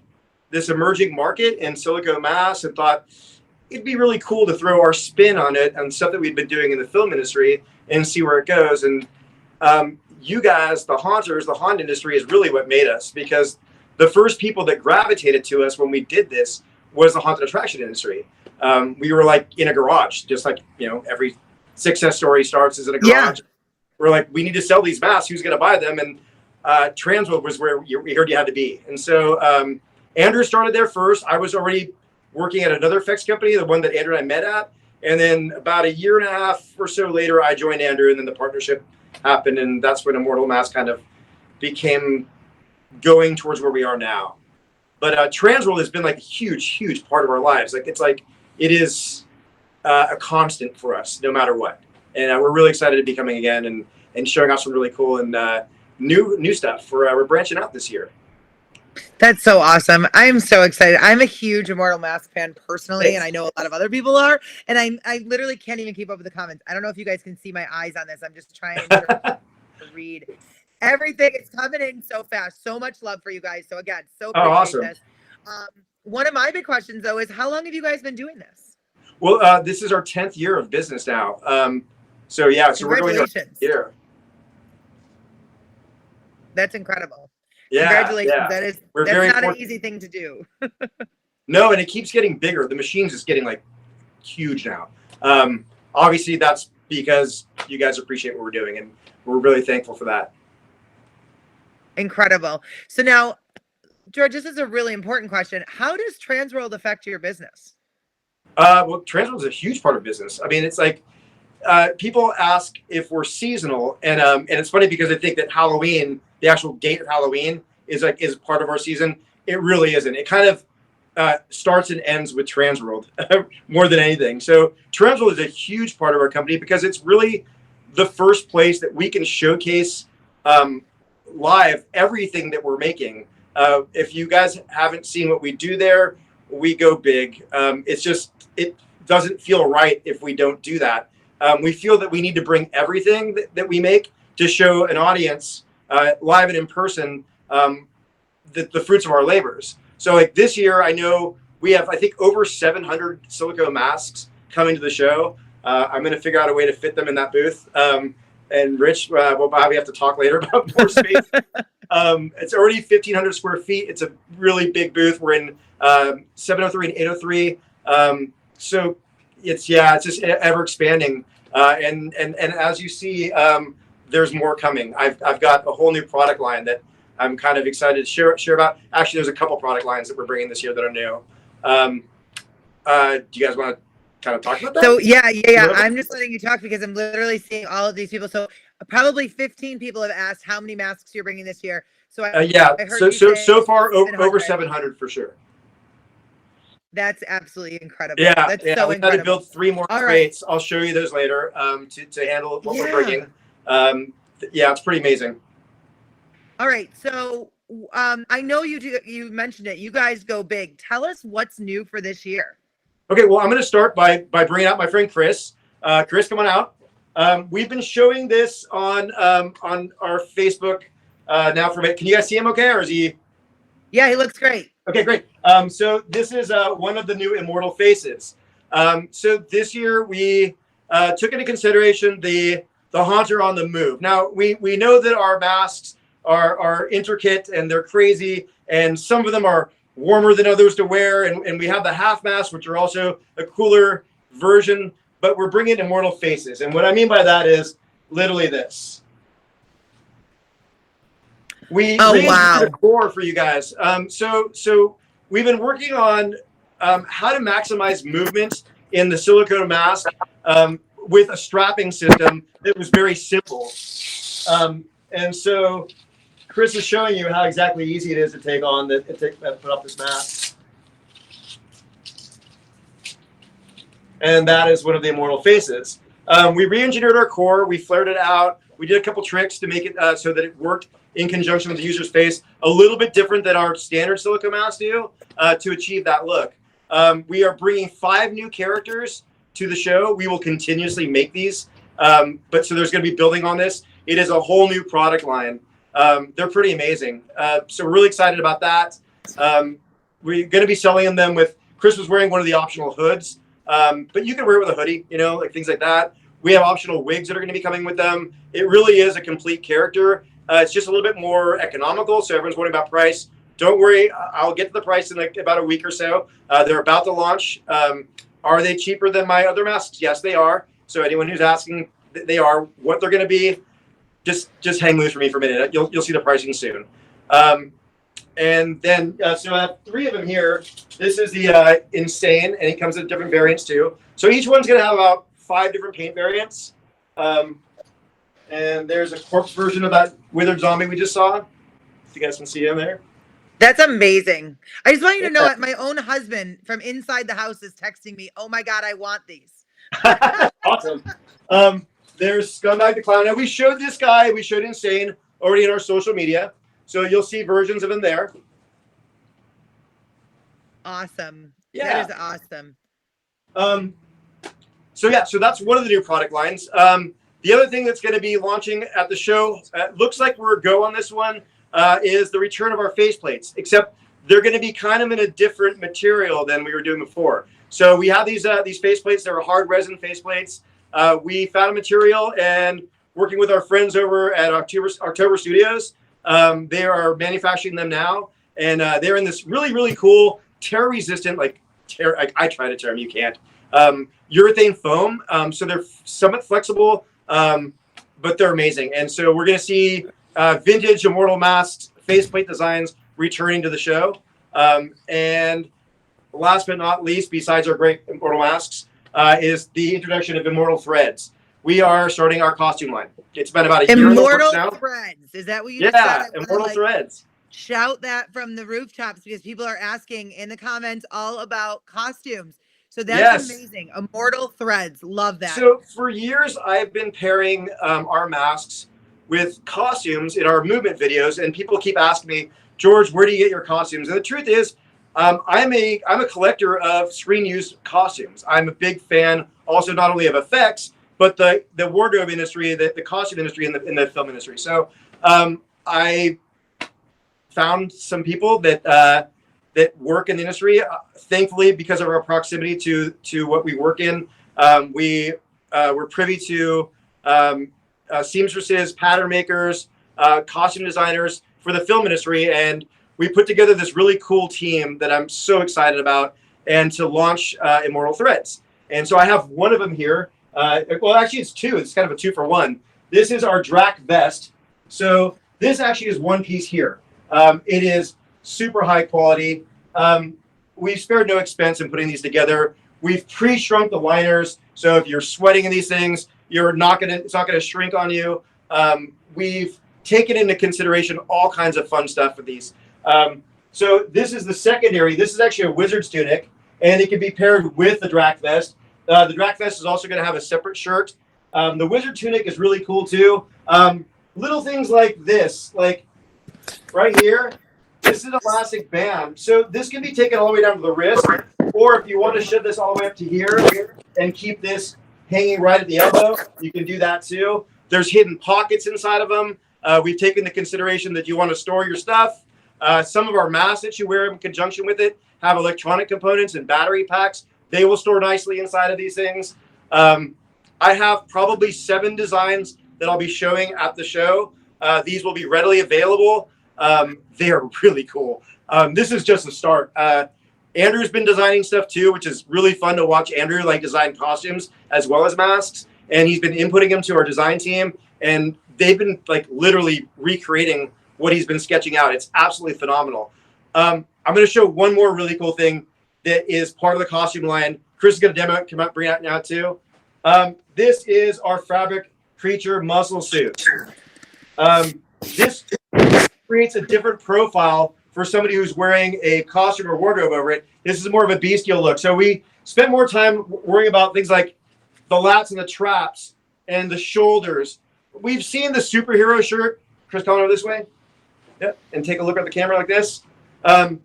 this emerging market in silicone masks and thought it'd be really cool to throw our spin on it and stuff that we'd been doing in the film industry and see where it goes. And you guys, the haunters, the haunt industry is really what made us, because the first people that gravitated to us when we did this was the haunted attraction industry. We were like in a garage, just like, every success story starts as in a garage. Yeah. We're like, we need to sell these masks. Who's going to buy them? And Transworld was where we heard you had to be. And so Andrew started there first. I was already working at another effects company, the one that Andrew and I met at. And then about a year and a half or so later, I joined Andrew, and then the partnership happened. And that's when Immortal Masks kind of became going towards where we are now. But Transworld has been like a huge part of our lives. Like it is a constant for us, no matter what. And we're really excited to be coming again and showing off some really cool and new stuff. We're branching out this year. That's so awesome. I'm so excited. I'm a huge Immortal Mask fan personally, and I know a lot of other people are. And I literally can't even keep up with the comments. I don't know if you guys can see my eyes on this. I'm just trying to read everything. It's coming in so fast. So much love for you guys. So again, so appreciate awesome. This. One of my big questions though is, how long have you guys been doing this? Well, this is our 10th year of business now. So we're going to our year. That's incredible. Yeah, congratulations. Yeah. That's not an easy thing to do. No, and it keeps getting bigger. The machine's just getting like huge now. Obviously that's because you guys appreciate what we're doing, and we're really thankful for that. Incredible. So now, George, this is a really important question. How does Transworld affect your business? Well, Transworld is a huge part of business. I mean, it's like people ask if we're seasonal, and it's funny because I think that Halloween, the actual date of Halloween, is part of our season. It really isn't. It kind of starts and ends with Transworld more than anything. So Transworld is a huge part of our company because it's really the first place that we can showcase live everything that we're making. If you guys haven't seen what we do there, we go big. It doesn't feel right if we don't do that. We feel that we need to bring everything that we make to show an audience live and in person the fruits of our labors. So like this year, I know we have, I think, over 700 silicone masks coming to the show. I'm going to figure out a way to fit them in that booth. and Rich, we'll probably have to talk later about more space. It's already 1,500 square feet. It's a really big booth. We're in 703 and 803. So it's just ever expanding. And as you see, there's more coming. I've got a whole new product line that I'm kind of excited to share about. Actually, there's a couple product lines that we're bringing this year that are new. Do you guys want to kind of talk about that? So yeah. I'm just letting you talk because I'm literally seeing all of these people. So probably 15 people have asked how many masks you're bringing this year. So I heard so far over 700 for sure. That's absolutely incredible. Yeah, That's so we incredible. had to build 3 more crates. I'll show you those later to handle what we're bringing. It's pretty amazing. All right, so I know you mentioned it. You guys go big. Tell us what's new for this year. Okay, well, I'm going to start by bringing out my friend Chris. Chris, come on out. We've been showing this on our Facebook now for a bit. Can you guys see him okay, or is he? Yeah, he looks great. Okay, great. So this is one of the new Immortal faces. So this year we took into consideration the Haunter on the move. Now we know that our masks are intricate and they're crazy, and some of them are warmer than others to wear, and we have the half masks, which are also a cooler version, but we're bringing Immortal faces. And what I mean by that is literally this. We reinvented the core for you guys. So we've been working on how to maximize movement in the silicone mask with a strapping system that was very simple. And so Chris is showing you how exactly easy it is to take on put up this mask. And that is one of the Immortal faces. We re-engineered our core. We flared it out. We did a couple tricks to make it so that it worked in conjunction with the user's face, a little bit different than our standard silicone masks do to achieve that look. We are bringing 5 new characters to the show. We will continuously make these, but so there's going to be building on this. It is a whole new product line. They're pretty amazing. So we're really excited about that. We're going to be selling them with, Chris was wearing one of the optional hoods, but you can wear it with a hoodie, like things like that. We have optional wigs that are going to be coming with them. It really is a complete character. It's just a little bit more economical, so everyone's worrying about price. Don't worry, I'll get to the price in about a week or so. They're about to launch. Are they cheaper than my other masks? Yes, they are. So anyone who's asking, they are. What they're going to be, just hang loose for me for a minute. You'll see the pricing soon. And then, so I have 3 of them here. This is the Insane, and it comes in different variants too. So each one's going to have about 5 different paint variants. And there's a corpse version of that withered zombie we just saw. If you guys can see him there. That's amazing. I just want you to know that my own husband from inside the house is texting me, oh my God, I want these. Awesome. There's Scumbag the Clown. Now we showed this guy, we showed Insane already in our social media. So you'll see versions of him there. Awesome. Yeah. That is awesome. So that's one of the new product lines. The other thing that's going to be launching at the show, looks like we're a go on this one, is the return of our faceplates, except they're going to be kind of in a different material than we were doing before. So we have these faceplates. They're hard resin faceplates. We found a material, and working with our friends over at October Studios, they are manufacturing them now, and they're in this really, really cool tear-resistant, I try to tear them, you can't, urethane foam. So they're somewhat flexible, but they're amazing. And so we're going to see vintage Immortal Masks faceplate designs returning to the show. And last but not least, besides our great Immortal Masks, is the introduction of Immortal Threads. We are starting our costume line. It's been about a year Immortal now. Threads. Is that what you just said? Yeah, Immortal Threads. Shout that from the rooftops because people are asking in the comments all about costumes. So that's amazing. Immortal Threads. Love that. So for years, I've been pairing our masks with costumes in our movement videos, and people keep asking me, George, where do you get your costumes? And the truth is, I'm a collector of screen use costumes. I'm a big fan, also not only of effects, but the wardrobe industry, the costume industry, in the film industry. So I found some people that work in the industry. Thankfully, because of our proximity to what we work in, we're privy to seamstresses, pattern makers, costume designers for the film industry. And we put together this really cool team that I'm so excited about, and to launch Immortal Threads. And so I have one of them here. Well, actually, it's two. It's kind of a 2-for-1. This is our Drac Vest. So this actually is one piece here. It is super high quality. We've spared no expense in putting these together. We've pre-shrunk the liners, so if you're sweating in these things, it's not gonna shrink on you. We've taken into consideration all kinds of fun stuff for these. So this is the secondary. This is actually a wizard's tunic, and it can be paired with the Drac Vest. The Drac Vest is also going to have a separate shirt. The wizard tunic is really cool too. Little things like this, like right here, this is an elastic band. So this can be taken all the way down to the wrist, or if you want to shove this all the way up to here and keep this hanging right at the elbow, you can do that too. There's hidden pockets inside of them. We've taken into consideration that you want to store your stuff. Some of our masks that you wear in conjunction with it have electronic components and battery packs. They will store nicely inside of these things. I have probably 7 designs that I'll be showing at the show. These will be readily available. They are really cool. This is just the start. Andrew's been designing stuff too, which is really fun to watch Andrew design costumes as well as masks. And he's been inputting them to our design team, and they've been literally recreating what he's been sketching out. It's absolutely phenomenal. I'm going to show one more really cool thing that is part of the costume line. Chris is going to demo it, bring it out now too. This is our fabric creature muscle suit. This creates a different profile for somebody who's wearing a costume or wardrobe over it. This is more of a bestial look. So we spent more time worrying about things like the lats and the traps and the shoulders. We've seen the superhero shirt. Chris, come over this way. Yep, and take a look at the camera like this. That's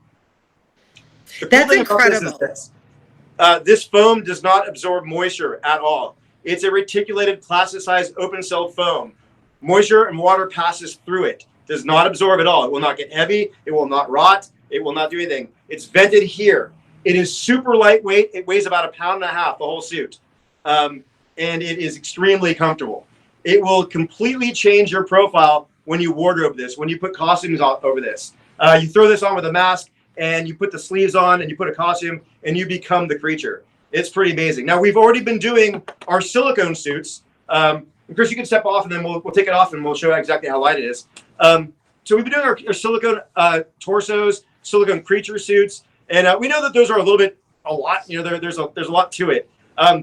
incredible. This foam does not absorb moisture at all. It's a reticulated plasticized open cell foam. Moisture and water passes through it. Does not absorb at all. It will not get heavy. It will not rot. It will not do anything. It's vented here. It is super lightweight. It weighs about 1.5 pounds, the whole suit. And it is extremely comfortable. It will completely change your profile when you wardrobe this, when you put costumes over this. You throw this on with a mask, and you put the sleeves on, and you put a costume, and you become the creature. It's pretty amazing. Now, we've already been doing our silicone suits. Chris, you can step off, and then we'll take it off, and we'll show you exactly how light it is. So we've been doing our silicone torsos, silicone creature suits, and we know that those are a lot. There's a lot to it.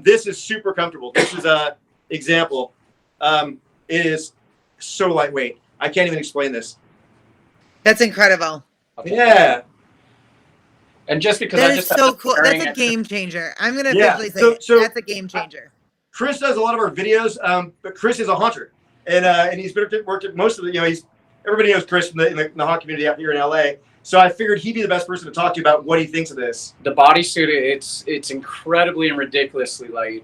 This is super comfortable. This is a example. It is so lightweight. I can't even explain this. That's incredible. Yeah. And just because That I is just so cool. That's a game changer. I'm gonna officially say that's a game changer. Chris does a lot of our videos, but Chris is a hunter, and he's worked at most of the. Everybody knows Chris in the hunt community out here in LA. So I figured he'd be the best person to talk to you about what he thinks of this. The bodysuit, it's incredibly and ridiculously light.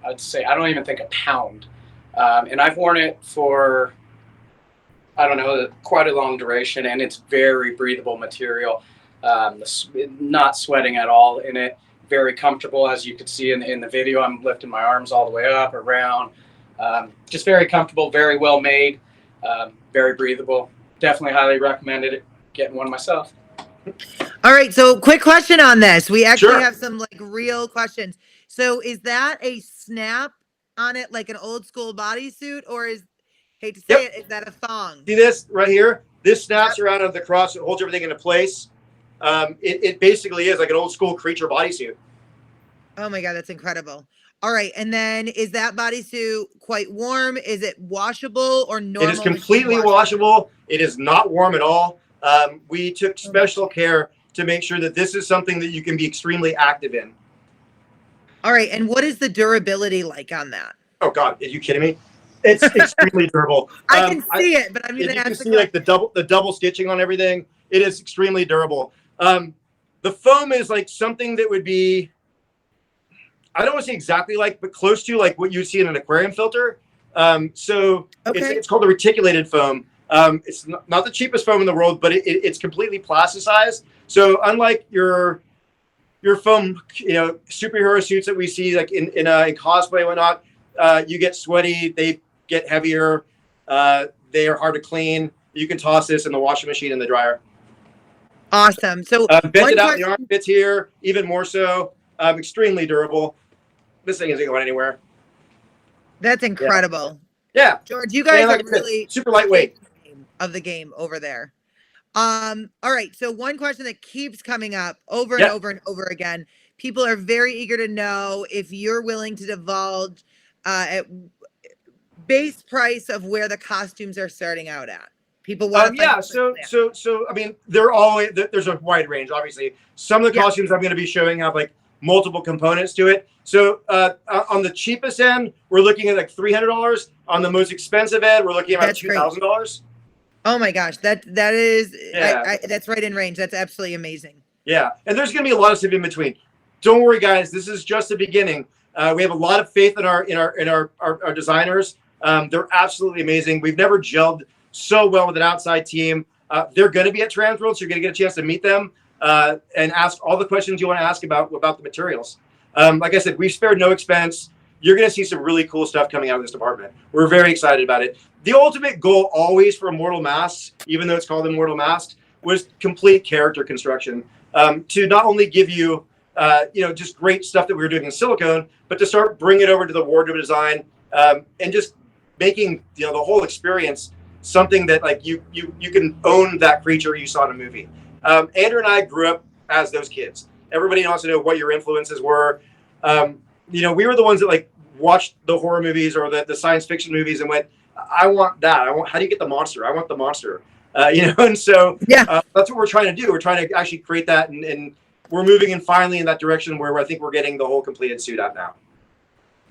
I'd say I don't even think 1 pound, and I've worn it for quite a long duration, and it's very breathable material. Not sweating at all in it. Very comfortable, as you could see in the video. I'm lifting my arms all the way up, around. Just very comfortable, very well made, very breathable. Definitely highly recommended it. Getting one myself. All right, so quick question on this. We actually Sure. have some real questions. So is that a snap on it like an old school bodysuit, or hate to say it, is that a thong? See this right here? This snaps around at the cross. It holds everything into place. It basically is like an old school creature bodysuit. Oh my God, that's incredible. All right, and then is that bodysuit quite warm? Is it washable or normal? It is completely washable. It is not warm at all. We took special care to make sure that this is something that you can be extremely active in. All right, and what is the durability like on that? Oh God, are you kidding me? It's extremely durable. I can see it, but I'm If going you to can ask see the double stitching on everything, it is extremely durable. The foam is something that would be, I don't want to say exactly but close to what you'd see in an aquarium filter. So it's called the reticulated foam. It's not the cheapest foam in the world, but it's completely plasticized. So unlike your foam, superhero suits that we see in cosplay and whatnot, you get sweaty. They get heavier. They are hard to clean. You can toss this in the washing machine and the dryer. Awesome. So Bent it out in the armpits here, even more so. Extremely durable. This thing isn't going anywhere. That's incredible. Yeah. George, you guys like are really super lightweight of the game over there. All right. So one question that keeps coming up over and over and over again. People are very eager to know if you're willing to divulge at base price of where the costumes are starting out at. People want to so I mean, there's a wide range, obviously. Some of the costumes I'm going to be showing have like multiple components to it. So on the cheapest end, we're looking at like $300. On the most expensive end, we're looking at about $2,000. Oh my gosh, that is that's right in range. That's absolutely amazing. Yeah, and there's going to be a lot of stuff in between. Don't worry, guys. This is just the beginning. We have a lot of faith in our designers. They're absolutely amazing. We've never gelled so well with an outside team. They're going to be at Transworld, so you're going to get a chance to meet them and ask all the questions you want to ask about the materials. Like I said, we've spared no expense. You're going to see some really cool stuff coming out of this department. We're very excited about it. The ultimate goal always for Immortal Masks, even though it's called Immortal Masks, was complete character construction. To not only give you, just great stuff that we were doing in Silicone, but to start bringing it over to the wardrobe design and just making the whole experience something that like you can own that creature you saw in a movie. Andrew and I grew up as those kids. Everybody wants to know what your influences were. We were the ones that like watched the horror movies or the science fiction movies and went, I want that. How do you get the monster? I want the monster. And so that's what we're trying to do. We're trying to actually create that, and we're moving finally in that direction where I think we're getting the whole completed suit out now.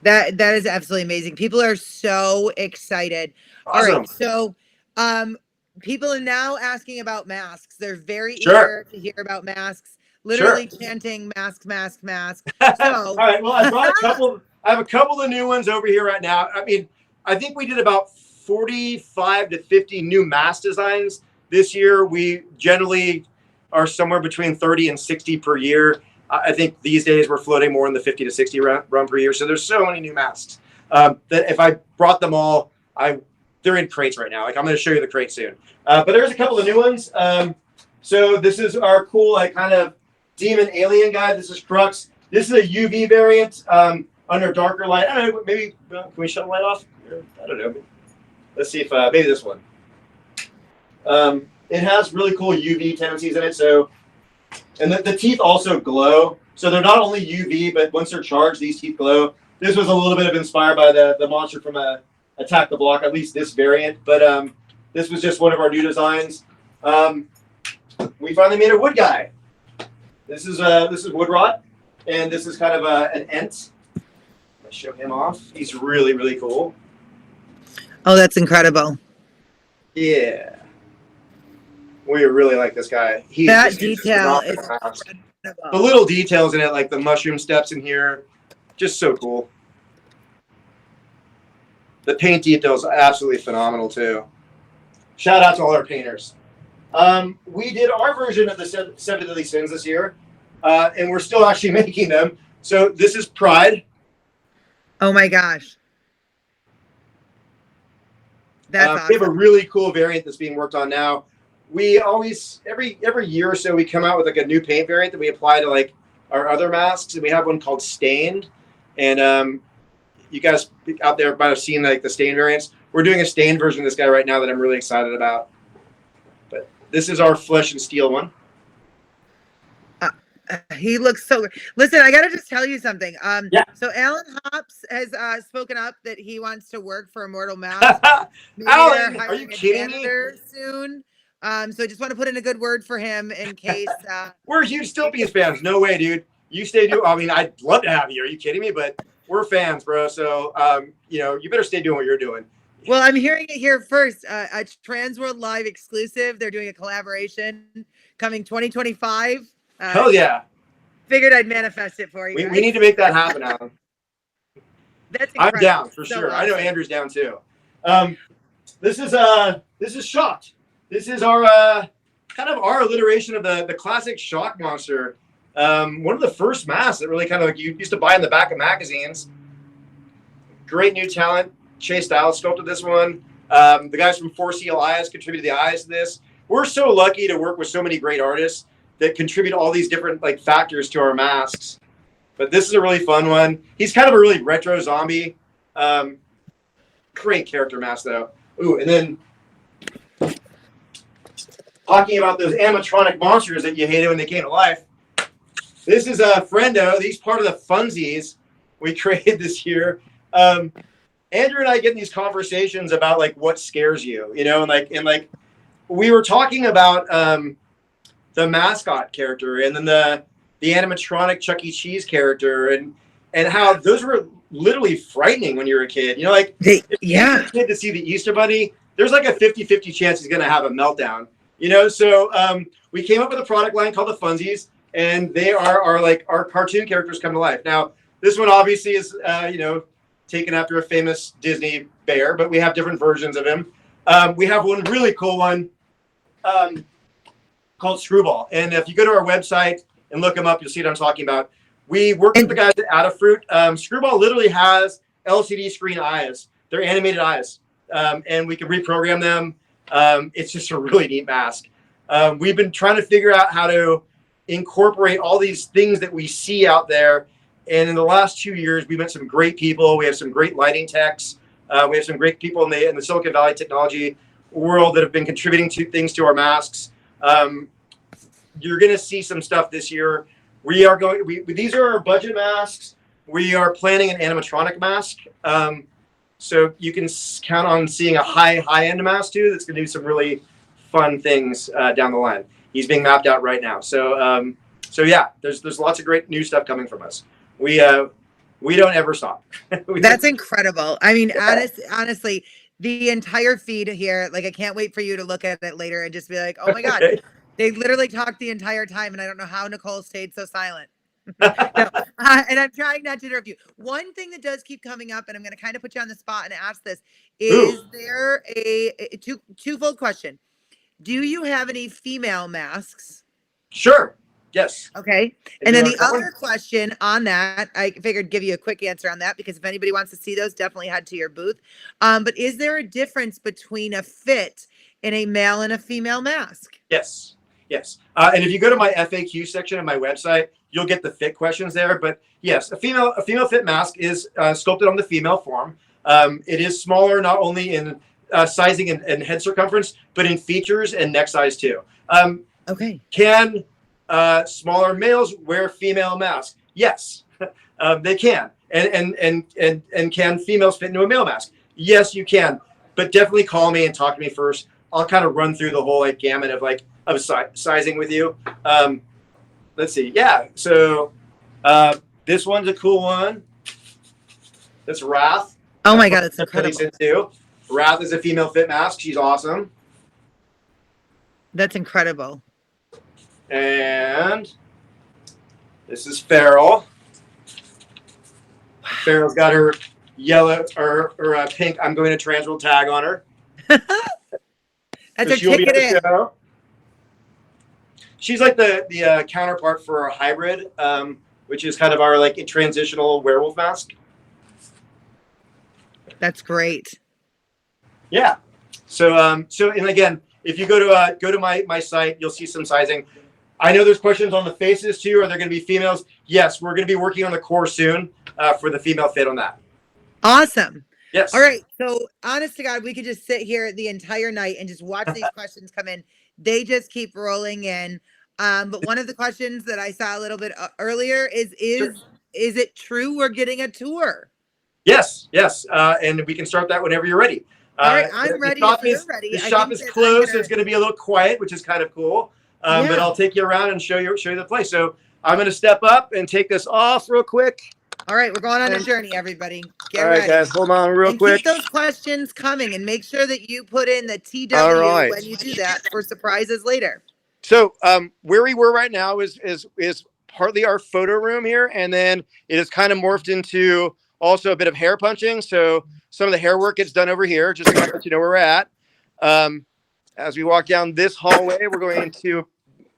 That is absolutely amazing. People are so excited. Awesome. All right, so people are now asking about masks. They're very eager to hear about masks. Literally chanting mask, mask, mask. So all right. Well, I brought a couple. I have a couple of new ones over here right now. I mean, I think we did about 45 to 50 new mask designs this year. We generally are somewhere between 30 and 60 per year. I think these days we're floating more in the 50 to 60 run per year. So there's so many new masks that if I brought them all, they're in crates right now. Like I'm going to show you the crate soon. But there's a couple of new ones. So this is our cool kind of demon alien guy. This is Crux. This is a UV variant under darker light. I don't know. Maybe can we shut the light off? I don't know. Let's see if maybe this one. It has really cool UV tendencies in it. So, and the teeth also glow. So they're not only UV, but once they're charged, these teeth glow. This was a little bit of inspired by the monster from Attack the Block, at least this variant. But this was just one of our new designs. We finally made a wood guy. This is wood rot, and this is kind of an ent. Let's show him off. He's really, really cool. Oh, that's incredible. Yeah. We really like this guy. That detail is incredible. The little details in it, like the mushroom steps in here, just so cool. The paint details are absolutely phenomenal too. Shout out to all our painters. We did our version of the Seven Deadly Sins this year, and we're still actually making them. So this is Pride. Oh my gosh. That's awesome. We have a really cool variant that's being worked on now. We always, every year or so, we come out with like a new paint variant that we apply to like our other masks, and we have one called Stained. And you guys out there might have seen like the Stained variants. We're doing a Stained version of this guy right now that I'm really excited about. But this is our Flesh and Steel one. He looks so good. Listen, I got to just tell you something. So Alan Hops has spoken up that he wants to work for Immortal Masks. Alan, are you kidding me? Soon. So I just want to put in a good word for him in case. We're huge Stilpies fans. No way, dude. You stay doing. I mean, I'd love to have you. Are you kidding me? But we're fans, bro. So you better stay doing what you're doing. Well, I'm hearing it here first. A Transworld Live exclusive. They're doing a collaboration coming 2025. Hell yeah. Figured I'd manifest it for you. We need to make that happen, Alan. That's incredible. I'm down for So sure. awesome. I know Andrew's down too. This is Shocked. This is our kind of our alliteration of the classic Shock monster. One of the first masks that really kind of like you used to buy in the back of magazines. Great new talent. Chase Styles sculpted this one. The guys from 4CL Eyes contributed the eyes to this. We're so lucky to work with so many great artists that contribute all these different like factors to our masks. But this is a really fun one. He's kind of a really retro zombie. Great character mask though. Ooh, and then talking about those animatronic monsters that you hated when they came to life. This is a friendo. He's part of the funsies we created this year. Andrew and I get in these conversations about like what scares you, you know, and like we were talking about the mascot character and then the animatronic Chuck E. Cheese character and how those were literally frightening when you were a kid. You know, like if you're a kid to see the Easter Bunny, there's like a 50-50 chance he's going to have a meltdown. You know, so we came up with a product line called the Funsies, and they are like our cartoon characters come to life. Now, this one obviously is, you know, taken after a famous Disney bear, but we have different versions of him. We have one really cool one called Screwball. And if you go to our website and look him up, you'll see what I'm talking about. We worked with the guys at Adafruit. Screwball literally has LCD screen eyes. They're animated eyes, and we can reprogram them. It's just a really neat mask. We've been trying to figure out how to incorporate all these things that we see out there. And in the last 2 years, we met some great people. We have some great lighting techs. We have some great people in the Silicon Valley technology world that have been contributing to things to our masks. You're going to see some stuff this year. These are our budget masks. We are planning an animatronic mask. So you can count on seeing a high-end mask too. That's going to do some really fun things down the line. He's being mapped out right now. So yeah, there's lots of great new stuff coming from us. We don't ever stop. That's incredible. I mean, honestly, the entire feed here, like I can't wait for you to look at it later and just be like, oh my God, they literally talked the entire time, and I don't know how Nicole stayed so silent. And I'm trying not to interrupt you. One thing that does keep coming up, and I'm going to kind of put you on the spot and ask this: is there a twofold question? Do you have any female masks? Sure. Yes. Okay. And then the other question on that, I figured give you a quick answer on that, because if anybody wants to see those, definitely head to your booth. But is there a difference between a fit in a male and a female mask? Yes. Yes. And if you go to my FAQ section of my website, you'll get the fit questions there. But yes, a female fit mask is sculpted on the female form. It is smaller, not only in sizing and head circumference, but in features and neck size too. Okay. Can smaller males wear female masks? Yes, they can. And can females fit into a male mask? Yes, you can. But definitely call me and talk to me first. I'll kind of run through the whole like gamut of sizing with you. Let's see. Yeah. So this one's a cool one. That's Wrath. Oh my God, it's incredible. Wrath is a female fit mask. She's awesome. That's incredible. And this is Farrell. Farrell's got her yellow or pink "I'm going to Transworld" tag on her. That's her ticket in. Show. She's like the counterpart for our hybrid, which is kind of our like transitional werewolf mask. That's great. Yeah. So and again, if you go to my site, you'll see some sizing. I know there's questions on the faces too. Are there going to be females? Yes, we're going to be working on the core soon for the female fit on that. Awesome. Yes. All right. So honest to God, we could just sit here the entire night and just watch these questions come in. They just keep rolling in. But one of the questions that I saw a little bit earlier is it true we're getting a tour? Yes. And we can start that whenever you're ready. All right. I'm ready. If you're ready. The shop is closed, so it's going to be a little quiet, which is kind of cool. But I'll take you around and show you the place. So I'm going to step up and take this off real quick. All right, we're going on a journey, everybody. Get All right, ready. guys, hold on real quick. Keep those questions coming, and make sure that you put in the TW when you do that for surprises later. So where we were right now is partly our photo room here, and then it is kind of morphed into also a bit of hair punching. So some of the hair work gets done over here, just to let you know where we're at. As we walk down this hallway, we're going into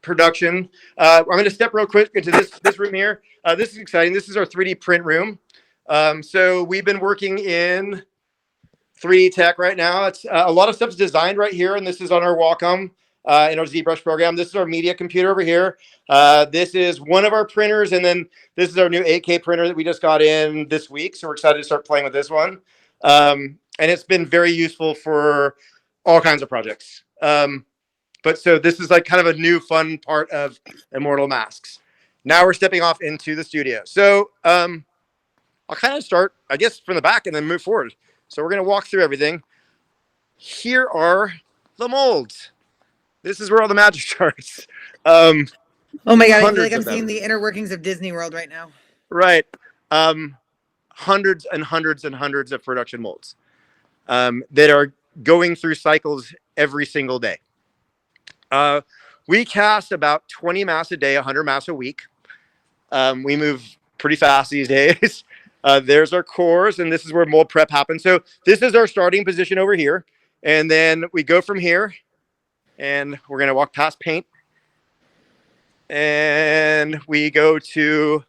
production. I'm going to step real quick into this room here. This is exciting. This is our 3D print room. So we've been working in 3D tech right now. It's a lot of stuff's designed right here, and this is on our Wacom in our ZBrush program. This is our media computer over here. This is one of our printers, and then this is our new 8K printer that we just got in this week. So we're excited to start playing with this one. And it's been very useful for all kinds of projects. But so this is like kind of a new fun part of Immortal Masks. Now we're stepping off into the studio. So I'll kind of start, I guess, from the back and then move forward. So we're going to walk through everything. Here are the molds. This is where all the magic starts. Oh my God, I feel like hundreds I'm of them. seeing the inner workings of Disney World right now. Right. Hundreds and hundreds and hundreds of production molds that are going through cycles every single day. We cast about 20 masks a day, 100 masks a week. We move pretty fast these days. There's our cores, and this is where mold prep happens. So this is our starting position over here. And then we go from here, and we're going to walk past paint. And we go to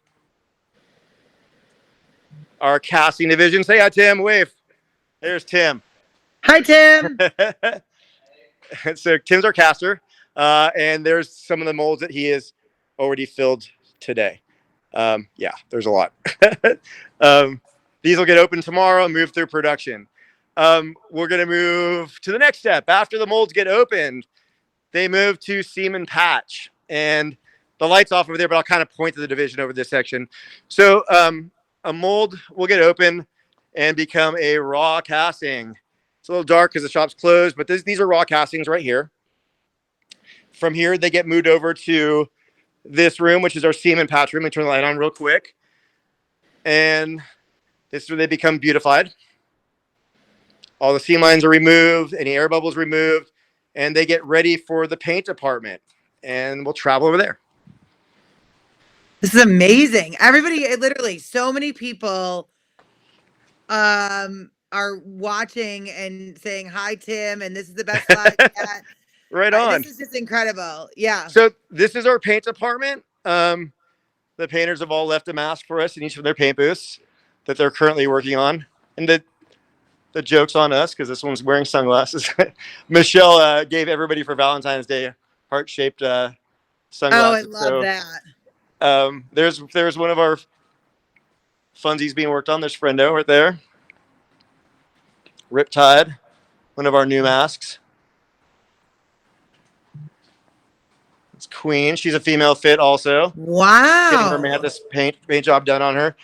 our casting division. Say hi, Tim. Wave. There's Tim. Hi, Tim. So Tim's our caster. And there's some of the molds that he has already filled today. Yeah, there's a lot. These will get open tomorrow and move through production. We're going to move to the next step. After the molds get opened, they move to seam and patch. And the light's off over there, but I'll kind of point to the division over this section. So a mold will get open and become a raw casting. It's a little dark because the shop's closed, but these are raw castings right here. From here, they get moved over to this room, which is our seam and patch room. Let me turn the light on real quick. And this is where they become beautified. All the seam lines are removed, any air bubbles removed, and they get ready for the paint department. And we'll travel over there. This is amazing. Everybody, literally, so many people are watching and saying hi, Tim, and this is the best live yet. Right on. This is just incredible. Yeah. So this is our paint department. The painters have all left a mask for us in each of their paint booths that they're currently working on. And the joke's on us because this one's wearing sunglasses. Michelle gave everybody for Valentine's Day heart-shaped sunglasses. Oh, I love that. There's one of our funsies being worked on. There's Friendo right there. Riptide, one of our new masks. It's Queen. She's a female fit also. Wow. Getting her Mantis paint job done on her.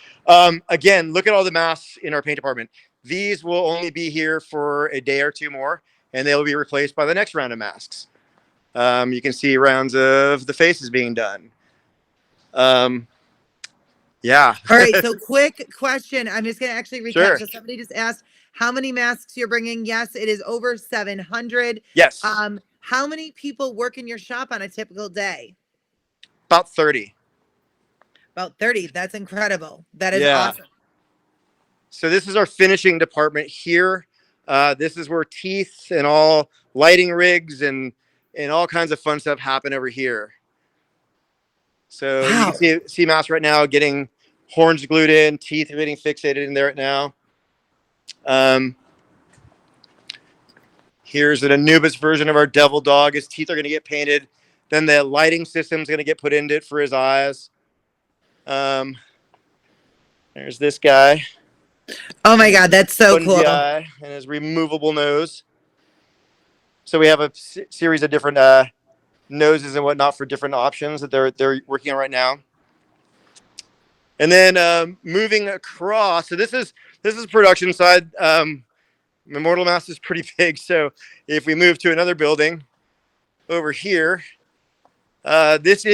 Again, look at all the masks in our paint department. These will only be here for a day or two more, and they will be replaced by the next round of masks. You can see rounds of the faces being done. Yeah. All right. So quick question. I'm just going to actually recap. Sure. So somebody just asked how many masks you're bringing. Yes, it is over 700. Yes. How many people work in your shop on a typical day? About 30. About 30. That's incredible. That is Yeah. awesome. So this is our finishing department here. This is where teeth and all lighting rigs and all kinds of fun stuff happen over here. So Wow. you can see masks right now getting horns glued in, teeth are getting fixated in there right now. Here's an Anubis version of our devil dog. His teeth are going to get painted. Then the lighting system is going to get put into it for his eyes. There's this guy. Oh my God, that's so Fungi cool. eye and his removable nose. So we have a series of different noses and whatnot for different options that they're working on right now. And then moving across, so this is production side. Immortal Masks is pretty big, so if we move to another building over here, this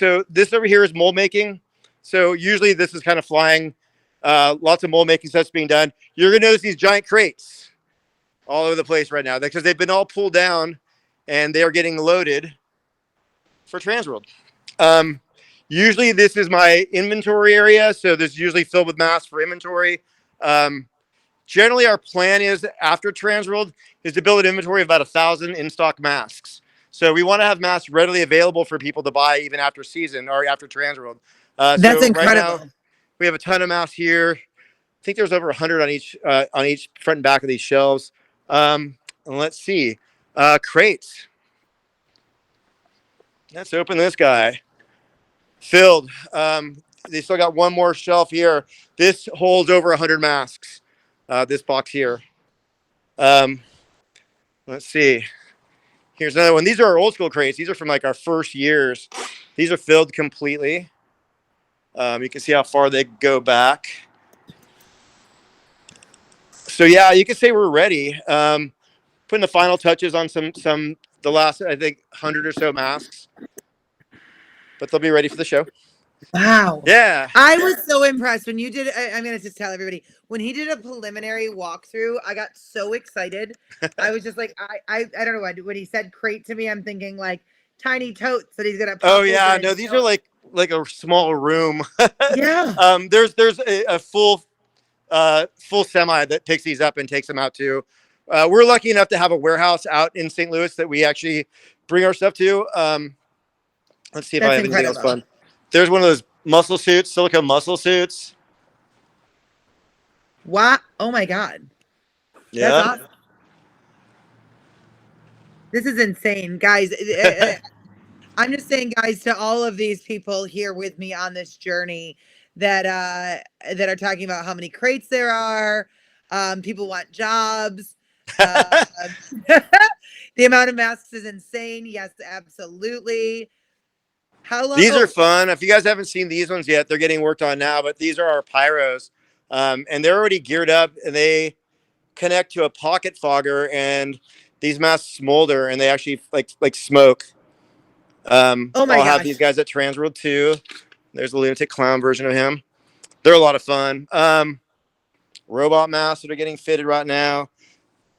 over here is mold making. So usually this is kind of flying. Lots of mold making stuff's being done. You're gonna notice these giant crates all over the place right now because they've been all pulled down and they are getting loaded for Transworld. Usually this is my inventory area, so this is usually filled with masks for inventory. Generally, our plan is after Transworld is to build an inventory of about 1,000 in-stock masks. So we want to have masks readily available for people to buy even after season or after Transworld. That's incredible. Right now, we have a ton of masks here. think there's over 100 on each front and back of these shelves. And let's see, crates. Let's open this guy. Filled. They still got one more shelf here. This holds over 100 masks. This box here. Let's see. Here's another one. These are our old school crates. These are from like our first years. These are filled completely. You can see how far they go back. So yeah, you can say we're ready. Putting the final touches on the last, I think, 100 or so masks. But they'll be ready for the show. Wow. Yeah. I was so impressed when you did. I'm going to just tell everybody, when he did a preliminary walkthrough, I got so excited. I was just like, I don't know what, when he said crate to me, I'm thinking like tiny totes that he's going to pop. Oh yeah. No, these are like a small room. Yeah. There's a full semi that picks these up and takes them out too. We're lucky enough to have a warehouse out in St. Louis that we actually bring our stuff to. Let's see if I have anything else fun. There's one of those muscle suits, silicone muscle suits. What? Oh my God. Yeah. That's awesome. This is insane, guys. I'm just saying, guys, to all of these people here with me on this journey that are talking about how many crates there are. People want jobs. The amount of masks is insane. Yes, absolutely. How long? These are fun. If you guys haven't seen these ones yet, they're getting worked on now, but these are our pyros. And they're already geared up and they connect to a pocket fogger and these masks smolder and they actually like smoke. Oh my I'll gosh. Have these guys at Transworld too. There's a lunatic clown version of him. They're a lot of fun. Robot masks that are getting fitted right now.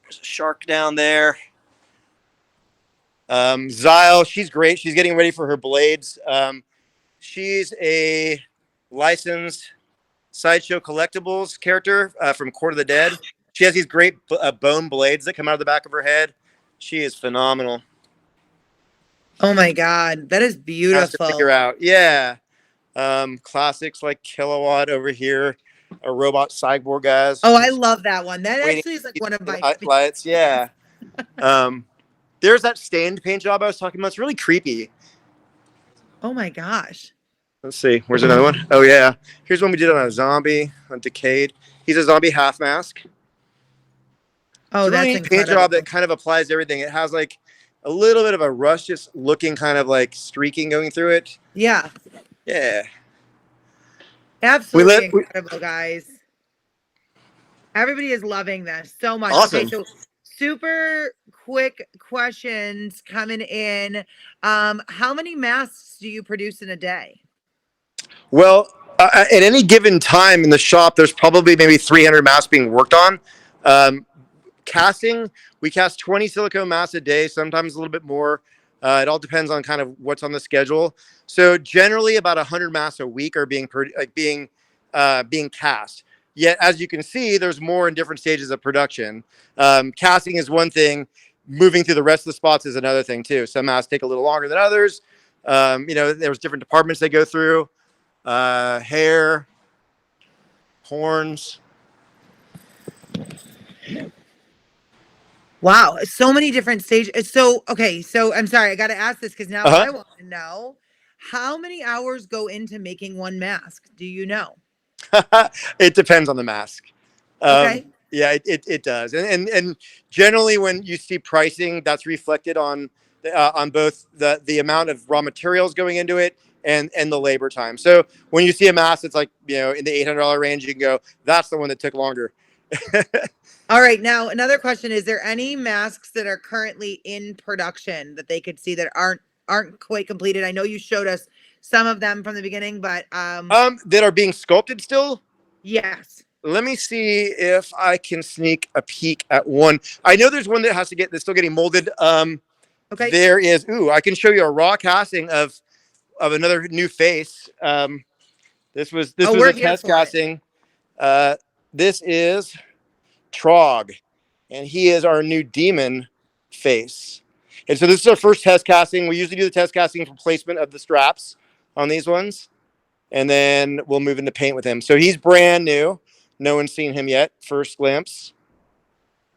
There's a shark down there. Zyle, she's great. She's getting ready for her blades. She's a licensed Sideshow Collectibles character from Court of the Dead. She has these great bone blades that come out of the back of her head. She is phenomenal. Oh my God, that is beautiful. Has to figure out, yeah. Classics like Kilowatt over here, or Robot Cyborg guys. Oh, I love that one. That actually is like one of my lights. Yeah. There's that stained paint job I was talking about. It's really creepy. Oh my gosh. Let's see. Where's another one? Oh yeah. Here's one we did on a zombie, on Decayed. He's a zombie half mask. Oh, that's really incredible. Paint job that kind of applies to everything. It has like a little bit of a rustic looking kind of like streaking going through it. Yeah. Yeah. Absolutely incredible, guys. Everybody is loving this so much. Awesome. Okay, so super quick questions coming in. How many masks do you produce in a day? Well, at any given time in the shop, there's probably maybe 300 masks being worked on. Casting, we cast 20 silicone masks a day, sometimes a little bit more. It all depends on kind of what's on the schedule. So generally about 100 masks a week are being cast. Yet, as you can see, there's more in different stages of production. Casting is one thing. Moving through the rest of the spots is another thing, too. Some masks take a little longer than others. There's different departments they go through. Hair, horns. Wow, so many different stages. So, okay, so I'm sorry, I got to ask this because now I want to know how many hours go into making one mask. Do you know? It depends on the mask. Okay. Yeah, it does. And generally when you see pricing, that's reflected on both the amount of raw materials going into it and the labor time. So when you see a mask that's like, in the $800 range, you can go, that's the one that took longer. All right. Now, another question. Is there any masks that are currently in production that they could see that aren't quite completed? I know you showed us some of them from the beginning, but that are being sculpted still? Yes. Let me see if I can sneak a peek at one. I know there's one that's still getting molded. Okay. There is. Ooh, I can show you a raw casting of another new face. This was a test casting. This is Trog, and he is our new demon face. And so this is our first test casting. We usually do the test casting for placement of the straps on these ones, and then we'll move into paint with him. So he's brand new. No one's seen him yet. First glimpse.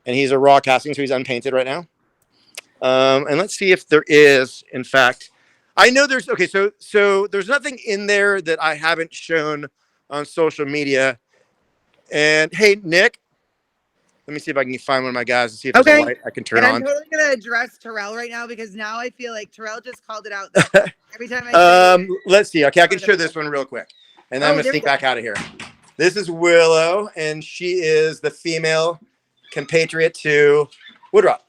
And he's a raw casting, so he's unpainted right now. And let's see if there is, in fact, I know there's, okay, so there's nothing in there that I haven't shown on social media. And hey, Nick, let me see if I can find one of my guys and see if there's a light I can turn and on. I'm totally going to address Terrell right now because now I feel like Terrell just called it out every time I let's see. Okay, I can show this one real quick. And then I'm going to sneak back out of here. This is Willow, and she is the female compatriot to Woodrock.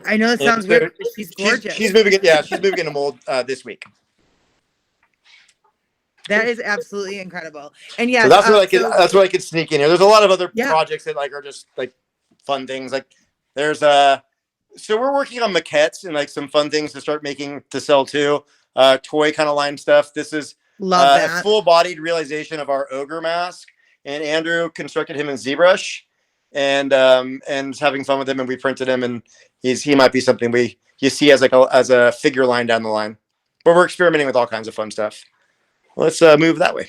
I know it sounds weird, but she's gorgeous. She's moving it. Yeah, she's moving into mold this week. That is absolutely incredible. And yeah, so that's what I could sneak in here. There's a lot of other projects that like are just like fun things. Like there's so we're working on maquettes and like some fun things to start making to sell too. Toy kind of line stuff. This is a full-bodied realization of our ogre mask, and Andrew constructed him in ZBrush, and having fun with him, and we printed him, and he might be something you see as a figure line down the line. But we're experimenting with all kinds of fun stuff. Let's move that way.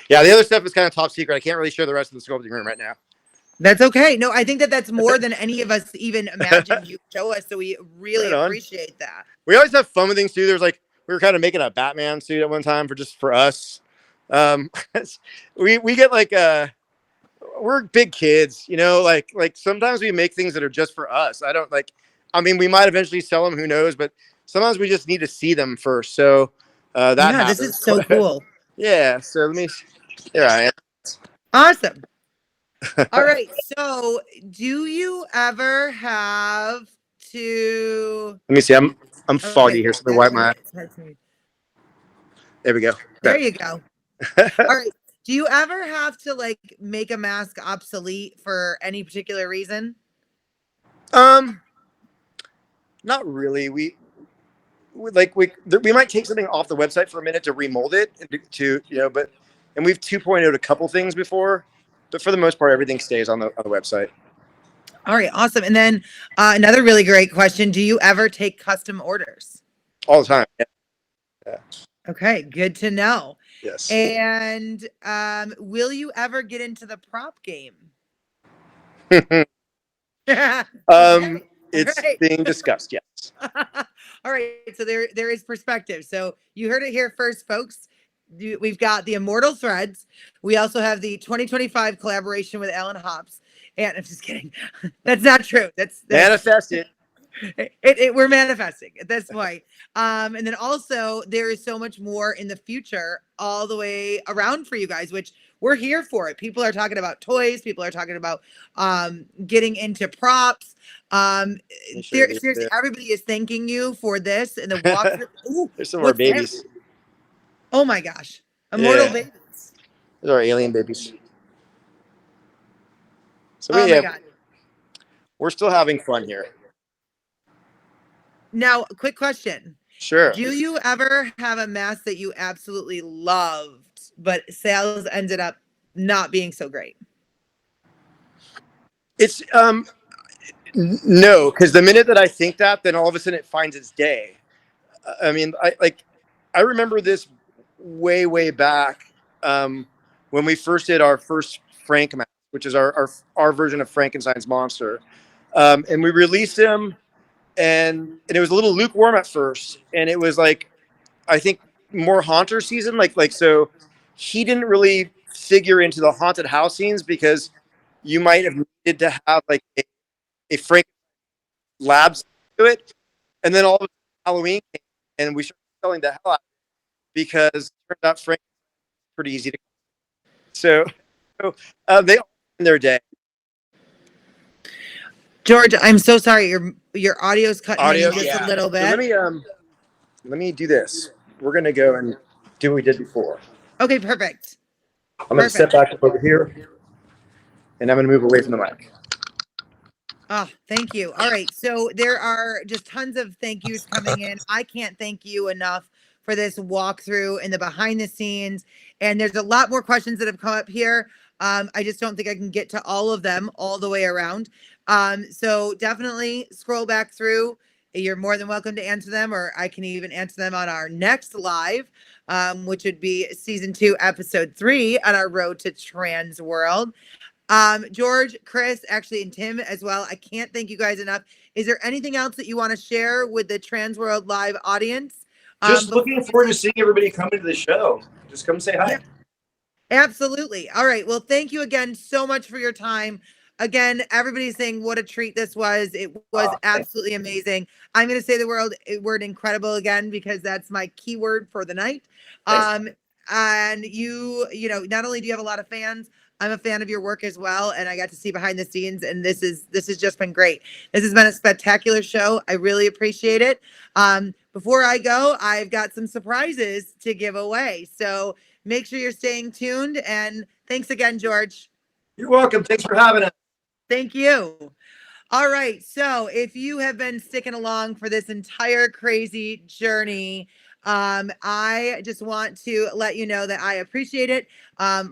Yeah, the other stuff is kind of top secret. I can't really show the rest of the sculpting room right now. That's okay. No, I think that's more than any of us even imagined you show us. So we really appreciate that. We always have fun with things too. There's like, we were kind of making a Batman suit at one time for us. We get like, we're big kids, you know, like sometimes we make things that are just for us. We might eventually sell them, who knows, but sometimes we just need to see them first. So happens. This is so cool. Yeah. So here I am. Awesome. All right. So do you ever have to, let me see. I'm foggy here. So let me wipe my, there we go. There you go. All right. Do you ever have to like make a mask obsolete for any particular reason? Not really. We might take something off the website for a minute to remold it and we've 2.0'd a couple things before, but for the most part, everything stays on the website. All right. Awesome. And then another really great question. Do you ever take custom orders? All the time. Yeah. Okay. Good to know. Yes. And will you ever get into the prop game? It's being discussed. Yes. All right. So there is perspective. So you heard it here first, folks. We've got the Immortal Threads. We also have the 2025 collaboration with Alan Hops. And I'm just kidding. That's not true. That's manifested. We're manifesting at this point. And then also there is so much more in the future all the way around for you guys, which we're here for it. People are talking about toys. People are talking about getting into props. Seriously, everybody is thanking you for this and the walkthrough. There's some more babies. Oh my gosh. Immortal babies. Those are alien babies. So my God. We're still having fun here. Now, quick question. Sure. Do you ever have a mask that you absolutely loved, but sales ended up not being so great? It's no, because the minute that I think that, then all of a sudden it finds its day. I remember this way back when we first did our first Frank mask, which is our version of Frankenstein's monster, and we released him. And it was a little lukewarm at first, and it was like, I think more haunter season, so he didn't really figure into the haunted house scenes because you might have needed to have like a Frank lab to it, and then all of a sudden Halloween came, and we started selling the hell out of it because it turned out Frank was pretty easy to. So they all in their day. George, I'm so sorry. Your audio's cutting in just a little bit. So let me do this. We're gonna go and do what we did before. Okay, perfect. I'm gonna step back up over here, and I'm gonna move away from the mic. Oh, thank you. All right, so there are just tons of thank yous coming in. I can't thank you enough for this walkthrough and the behind the scenes. And there's a lot more questions that have come up here. I just don't think I can get to all of them all the way around. So definitely scroll back through, you're more than welcome to answer them, or I can even answer them on our next live, which would be season 2, episode 3 on our road to Transworld. George, Chris, actually, and Tim as well. I can't thank you guys enough. Is there anything else that you want to share with the Transworld live audience? Just looking forward to seeing everybody come into the show. Just come say hi. Yeah, absolutely. All right. Well, thank you again so much for your time. Again, everybody's saying what a treat this was. It was absolutely amazing. I'm going to say the word incredible again, because that's my keyword for the night. And you know, not only do you have a lot of fans, I'm a fan of your work as well, and I got to see behind the scenes, and this has just been great. This has been a spectacular show. I really appreciate it. Before I go, I've got some surprises to give away, so make sure you're staying tuned. And thanks again, George. You're welcome. Thanks for having us. Thank you. All right. So if you have been sticking along for this entire crazy journey, I just want to let you know that I appreciate it.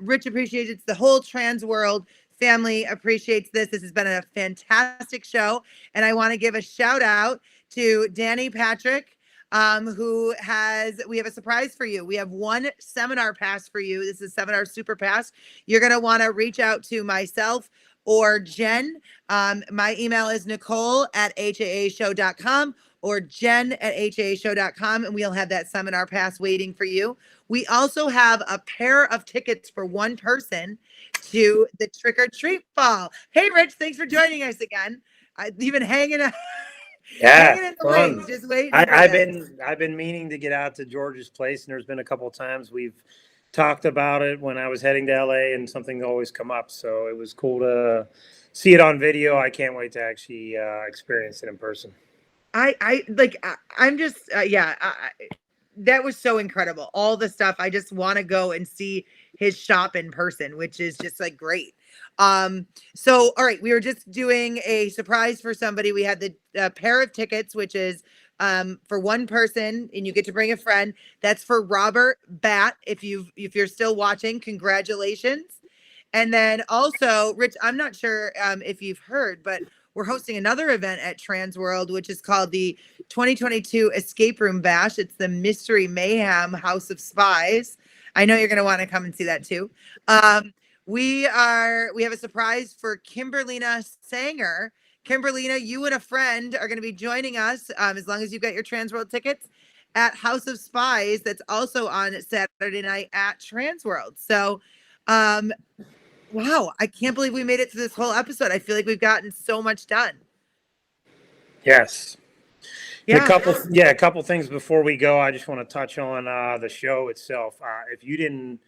Rich appreciates it. The whole Transworld family appreciates this. This has been a fantastic show. And I want to give a shout out to Danny Patrick, we have a surprise for you. We have one seminar pass for you. This is seminar super pass. You're going to want to reach out to myself or Jen. My email is nicole@haashow.com or jen@haashow.com, and we'll have that seminar pass waiting for you. We also have a pair of tickets for one person to the Trick or Treat Ball. Hey, Rich, thanks for joining us again. You've been hanging out. Hanging in the wings, just waiting. I've been meaning to get out to George's place, and there's been a couple of times we've talked about it when I was heading to LA, and something always come up. So it was cool to see it on video. I can't wait to actually experience it in person. That was so incredible. All the stuff. I just want to go and see his shop in person, which is just like great. So, all right, we were just doing a surprise for somebody. We had the pair of tickets, which is for one person, and you get to bring a friend. That's for Robert Bat. If you're still watching, congratulations. And then also, Rich, I'm not sure if you've heard, but we're hosting another event at Transworld, which is called the 2022 Escape Room Bash. It's the Mystery Mayhem House of Spies. I know you're going to want to come and see that too. We have a surprise for Kimberlina Sanger. Kimberlina, you and a friend are going to be joining us, as long as you've got your Transworld tickets, at House of Spies. That's also on Saturday night at Transworld. So, wow, I can't believe we made it to this whole episode. I feel like we've gotten so much done. Yes. Yeah. A couple things before we go. I just want to touch on the show itself. If you didn't,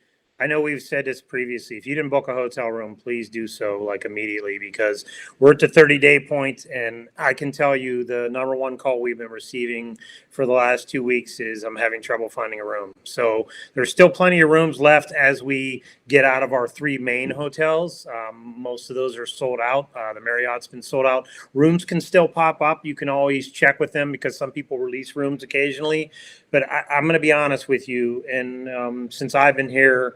I know we've said this previously, if you didn't book a hotel room, please do so like immediately, because we're at the 30-day point, and I can tell you the number one call we've been receiving for the last 2 weeks is I'm having trouble finding a room. So there's still plenty of rooms left as we get out of our 3 main hotels. Most of those are sold out. The Marriott's been sold out. Rooms can still pop up. You can always check with them, because some people release rooms occasionally. But I'm going to be honest with you, and since I've been here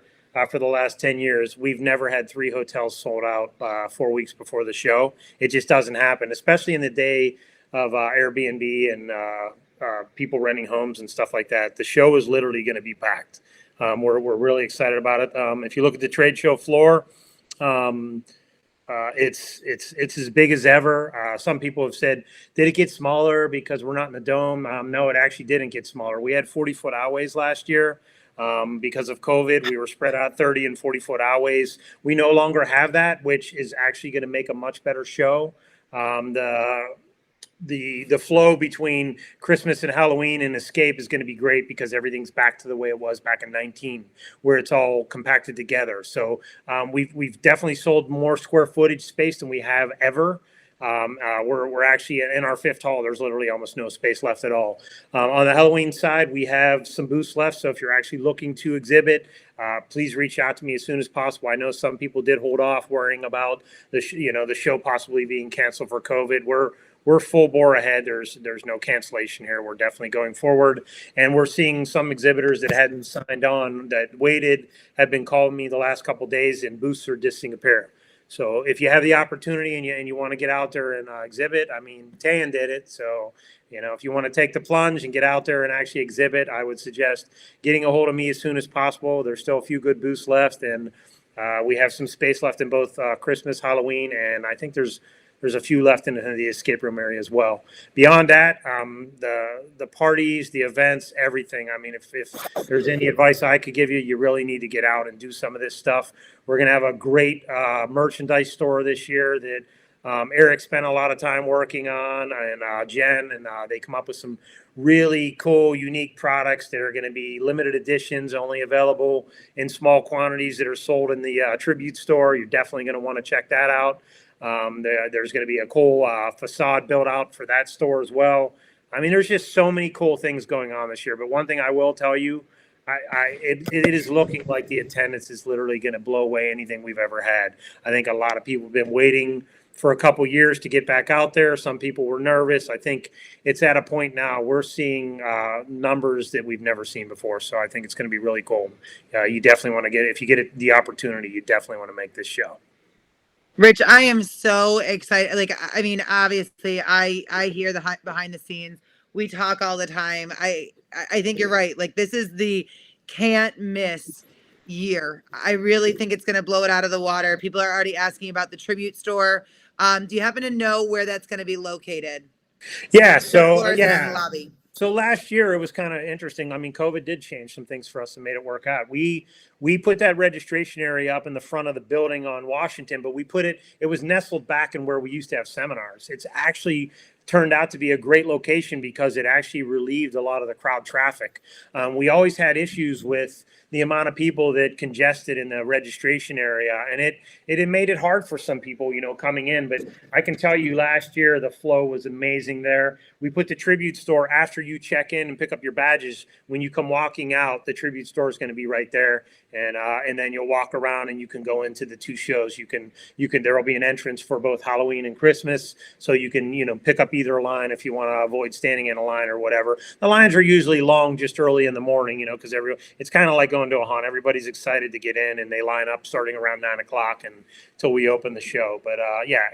for the last 10 years, we've never had 3 hotels sold out 4 weeks before the show. It just doesn't happen, especially in the day of Airbnb and people renting homes and stuff like that. The show is literally going to be packed. We're really excited about it. If you look at the trade show floor, it's as big as ever. Some people have said, did it get smaller because we're not in the dome? No, it actually didn't get smaller. We had 40-foot aisleways last year. Because of COVID, we were spread out 30 and 40-foot aisleways. We no longer have that, which is actually going to make a much better show. The flow between Christmas and Halloween and Escape is going to be great, because everything's back to the way it was back in 19, where it's all compacted together. So we've definitely sold more square footage space than we have ever. We're actually in our 5th hall. There's literally almost no space left at all. On the Halloween side, we have some booths left. So if you're actually looking to exhibit, please reach out to me as soon as possible. I know some people did hold off worrying about the show possibly being canceled for COVID. We're full bore ahead. There's no cancellation here. We're definitely going forward, and we're seeing some exhibitors that hadn't signed on, that waited, have been calling me the last couple of days, and booths are disappearing. So if you have the opportunity and you want to get out there and exhibit, I mean, Tayen did it. So, if you want to take the plunge and get out there and actually exhibit, I would suggest getting a hold of me as soon as possible. There's still a few good booths left, and we have some space left in both Christmas, Halloween, and I think there's a few left in the escape room area as well. Beyond that, the parties, the events, everything. I mean, if there's any advice I could give you, you really need to get out and do some of this stuff. We're going to have a great merchandise store this year that Eric spent a lot of time working on, and Jen, and they come up with some really cool, unique products that are going to be limited editions, only available in small quantities that are sold in the tribute store. You're definitely going to want to check that out. There's going to be a cool facade built out for that store as well. I mean, there's just so many cool things going on this year. But one thing I will tell you, it is looking like the attendance is literally going to blow away anything we've ever had. I think a lot of people have been waiting for a couple years to get back out there. Some people were nervous. I think it's at a point now we're seeing numbers that we've never seen before. So I think it's going to be really cool. You definitely want to if you get the opportunity, you definitely want to make this show. Rich, I am so excited. Like, I mean, obviously I hear the behind the scenes. We talk all the time. I think you're right. Like, this is the can't miss year. I really think it's going to blow it out of the water. People are already asking about the tribute store. Do you happen to know where that's going to be located? Yeah. So in the lobby. So last year it was kind of interesting. I mean, COVID did change some things for us and made it work out. We put that registration area up in the front of the building on Washington, but it was nestled back in where we used to have seminars. It's actually turned out to be a great location because it actually relieved a lot of the crowd traffic. We always had issues with the amount of people that congested in the registration area, and it made it hard for some people, coming in. But I can tell you, last year the flow was amazing there. We put the tribute store after you check in and pick up your badges. When you come walking out, the tribute store is going to be right there, and then you'll walk around and you can go into the two shows. There will be an entrance for both Halloween and Christmas, so you can pick up either line if you want to avoid standing in a line or whatever. The lines are usually long just early in the morning, because it's kind of like going to a haunt. Everybody's excited to get in, and they line up starting around 9:00 until we open the show. But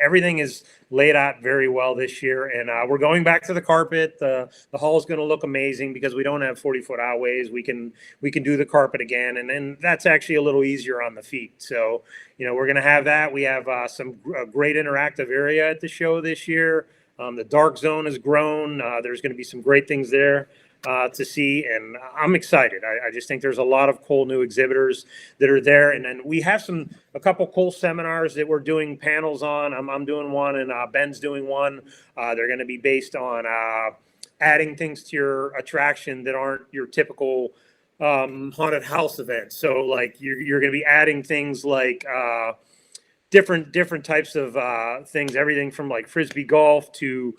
everything is laid out very well this year, and we're going back to the carpet. The hall is going to look amazing because we don't have 40-foot aisleways. We can do the carpet again, and then that's actually a little easier on the feet. So we're going to have that. We have some great interactive area at the show this year. The dark zone has grown. There's going to be some great things there to see, and I'm excited. I just think there's a lot of cool new exhibitors that are there, and then we have a couple cool seminars that we're doing panels on. I'm doing one, and Ben's doing one. They're going to be based on adding things to your attraction that aren't your typical haunted house event. So like you're going to be adding things like different types of things, everything from like frisbee golf to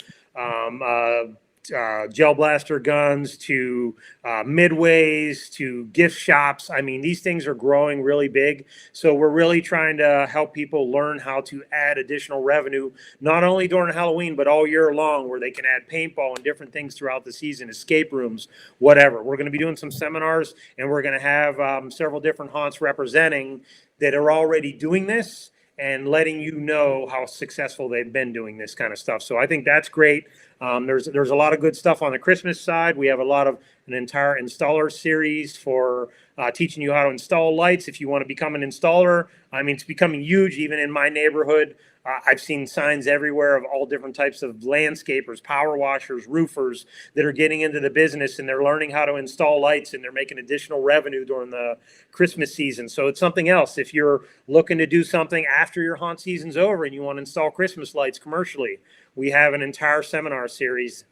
gel blaster guns to midways to gift shops. I mean, these things are growing really big. So we're really trying to help people learn how to add additional revenue, not only during Halloween, but all year long, where they can add paintball and different things throughout the season, escape rooms, whatever. We're going to be doing some seminars, and we're going to have several different haunts representing that are already doing this and letting you know how successful they've been doing this kind of stuff. So I think that's great. There's a lot of good stuff on the Christmas side. We have an entire installer series for teaching you how to install lights. If you want to become an installer, I mean, it's becoming huge even in my neighborhood. I've seen signs everywhere of all different types of landscapers, power washers, roofers that are getting into the business, and they're learning how to install lights, and they're making additional revenue during the Christmas season. So it's something else. If you're looking to do something after your haunt season's over and you want to install Christmas lights commercially, we have an entire seminar series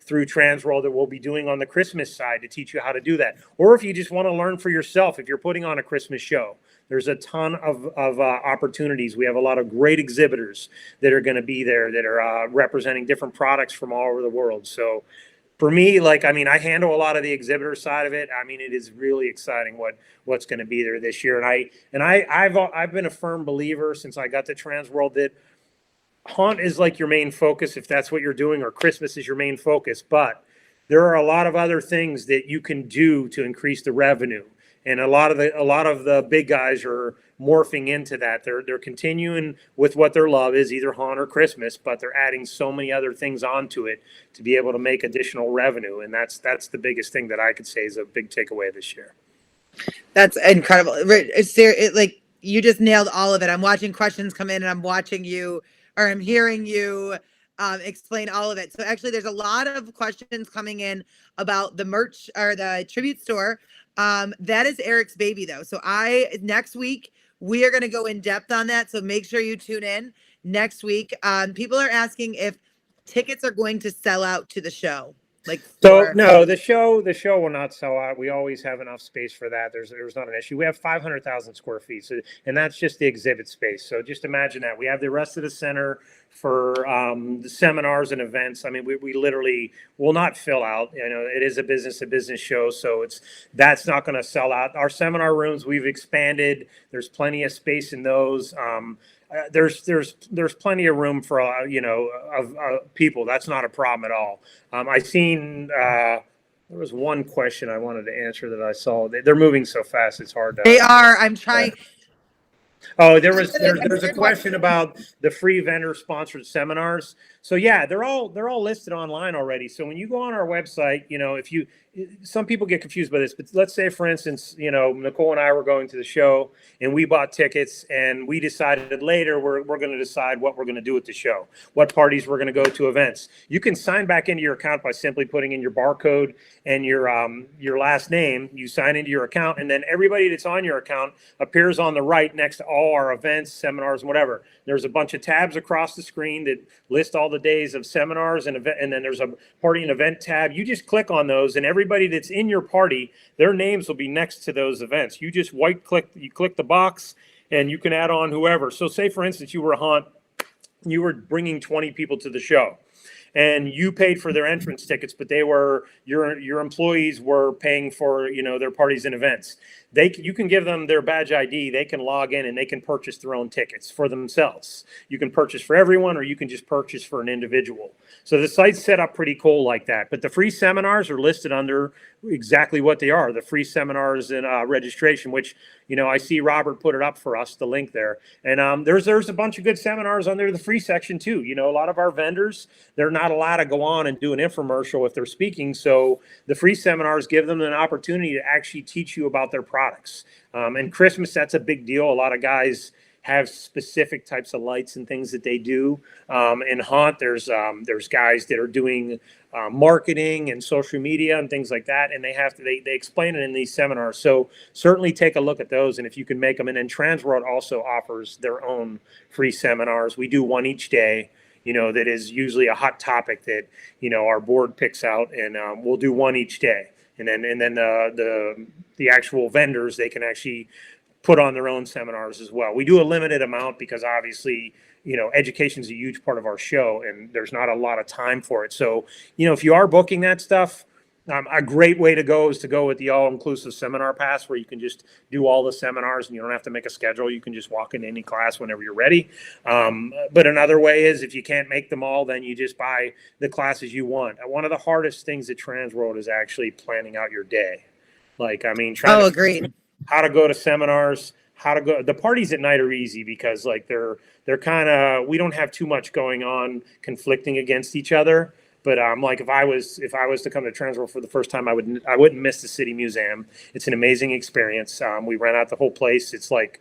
through Transworld that we'll be doing on the Christmas side to teach you how to do that. Or if you just want to learn for yourself, if you're putting on a Christmas show, there's a ton of opportunities. We have a lot of great exhibitors that are going to be there that are representing different products from all over the world. So for me, I handle a lot of the exhibitor side of it. I mean, it is really exciting what's going to be there this year. And I've been a firm believer since I got to Transworld that haunt is like your main focus if that's what you're doing, or Christmas is your main focus. But there are a lot of other things that you can do to increase the revenue. And a lot of the big guys are morphing into that. They're continuing with what their love is, either haunt or Christmas, but they're adding so many other things onto it to be able to make additional revenue. And that's the biggest thing that I could say is a big takeaway this year. That's incredible. Like you just nailed all of it. I'm watching questions come in and I'm watching you, or I'm hearing you explain all of it. So actually there's a lot of questions coming in about the merch or the tribute store. That is Eric's baby though. So next week we are going to go in depth on that. So make sure you tune in next week. People are asking if tickets are going to sell out to the show. No, the show will not sell out. We always have enough space for that. There's not an issue. We have 500,000 square feet, and that's just the exhibit space. So just imagine that. We have the rest of the center for the seminars and events. I mean, we literally will not fill out. You know, it is a business show, so that's not going to sell out. Our seminar rooms, we've expanded. There's plenty of space in those. There's plenty of room for of people. That's not a problem at all. I seen there was one question I wanted to answer that I saw. They're moving so fast; it's hard to. They are. I'm trying. Oh, there's a question about the free vendor sponsored seminars. So yeah, they're all listed online already. So when you go on our website, some people get confused by this, but let's say for instance, Nicole and I were going to the show and we bought tickets and we decided later we're going to decide what we're going to do with the show, what parties we're going to go to, events. You can sign back into your account by simply putting in your barcode and your last name. You sign into your account, and then everybody that's on your account appears on the right next to all our events, seminars, and whatever. There's a bunch of tabs across the screen that list all the days of seminars and event, and then there's a party and event tab. You just click on those, and everybody that's in your party, their names will be next to those events. You just click the box, and you can add on whoever. So say, for instance, you were a haunt, you were bringing 20 people to the show, and you paid for their entrance tickets, but your employees were paying for their parties and events. You can give them their badge ID. They can log in and they can purchase their own tickets for themselves. You can purchase for everyone, or you can just purchase for an individual. So the site's set up pretty cool like that. But the free seminars are listed under exactly what they are: the free seminars and registration, which I see Robert put it up for us, the link there. And there's a bunch of good seminars under the free section too. A lot of our vendors, they're not allowed to go on and do an infomercial if they're speaking. So the free seminars give them an opportunity to actually teach you about their products. And Christmas, that's a big deal. A lot of guys have specific types of lights and things that they do. In haunt, there's guys that are doing marketing and social media and things like that, and they explain it in these seminars. So certainly take a look at those, and if you can make them. And then Transworld also offers their own free seminars. We do one each day. That is usually a hot topic that our board picks out, and we'll do one each day. And then the actual vendors, they can actually put on their own seminars as well. We do a limited amount because obviously, education is a huge part of our show, and there's not a lot of time for it. So, if you are booking that stuff, a great way to go is to go with the all-inclusive seminar pass, where you can just do all the seminars and you don't have to make a schedule. You can just walk into any class whenever you're ready. But another way is, if you can't make them all, then you just buy the classes you want. One of the hardest things at Transworld is actually planning out your day. Agreed. How to go to seminars, how to go. The parties at night are easy because they're kind of, we don't have too much going on conflicting against each other. But if I was to come to Transworld for the first time, I wouldn't miss the City Museum. It's an amazing experience. We rent out the whole place. It's like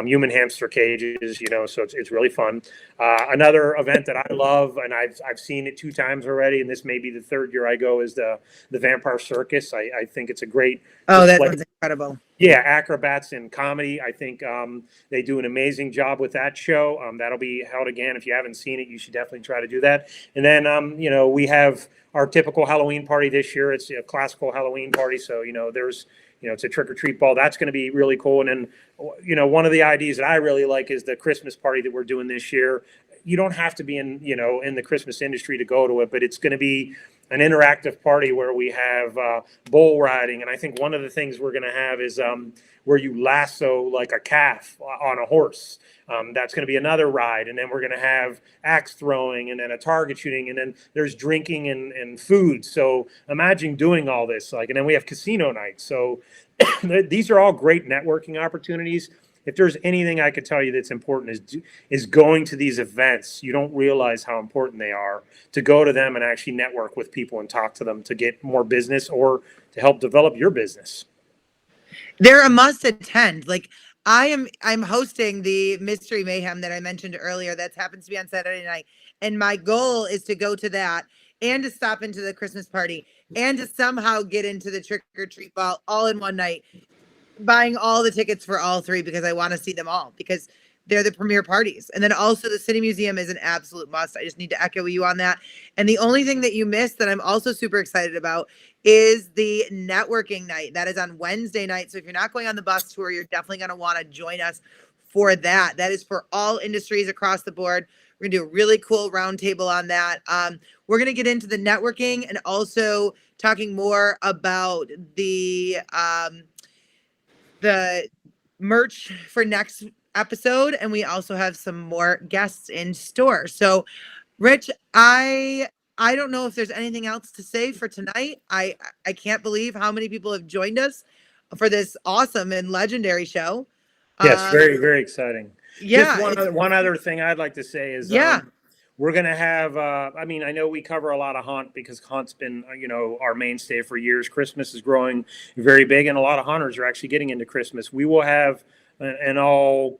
human hamster cages, so it's really fun. Another event that I love, and I've seen it 2 times already, and this may be the 3rd year I go, is the Vampire Circus. I think it's a great. Oh, that sounds incredible. Yeah, acrobats and comedy. I think they do an amazing job with that show. That'll be held again. If you haven't seen it, you should definitely try to do that. And then, we have our typical Halloween party this year. It's a classical Halloween party. So, there's, it's a trick-or-treat ball. That's going to be really cool. And then, one of the ideas that I really like is the Christmas party that we're doing this year. You don't have to be in the Christmas industry to go to it, but it's going to be an interactive party where we have bull riding, and I think one of the things we're going to have is where you lasso like a calf on a horse. That's going to be another ride, and then we're going to have axe throwing, and then a target shooting, and then there's drinking and food. So imagine doing all this, and then we have casino nights. So these are all great networking opportunities. If there's anything I could tell you that's important is going to these events. You don't realize how important they are to go to them and actually network with people and talk to them to get more business or to help develop your business. They're a must attend. Like I'm hosting the Mystery Mayhem that I mentioned earlier. That happens to be on Saturday night. And my goal is to go to that and to stop into the Christmas party and to somehow get into the trick or treat ball all in one night, buying all the tickets for all three because I want to see them all because they're the premier parties. And then also the City Museum is an absolute must. I just need to echo you on that. And the only thing that you missed that I'm also super excited about is the networking night. That is on Wednesday night. So if you're not going on the bus tour, you're definitely going to want to join us for that. That is for all industries across the board. We're going to do a really cool roundtable on that. We're going to get into the networking and also talking more about the merch for next episode, and we also have some more guests in store. So Rich, I don't know if there's anything else to say for tonight. I can't believe how many people have joined us for this awesome and legendary show. Yes, very, very exciting. Yeah. Just one other thing I'd like to say is we're going to have, I know we cover a lot of haunt because haunt's been, our mainstay for years. Christmas is growing very big, and a lot of haunters are actually getting into Christmas. We will have an all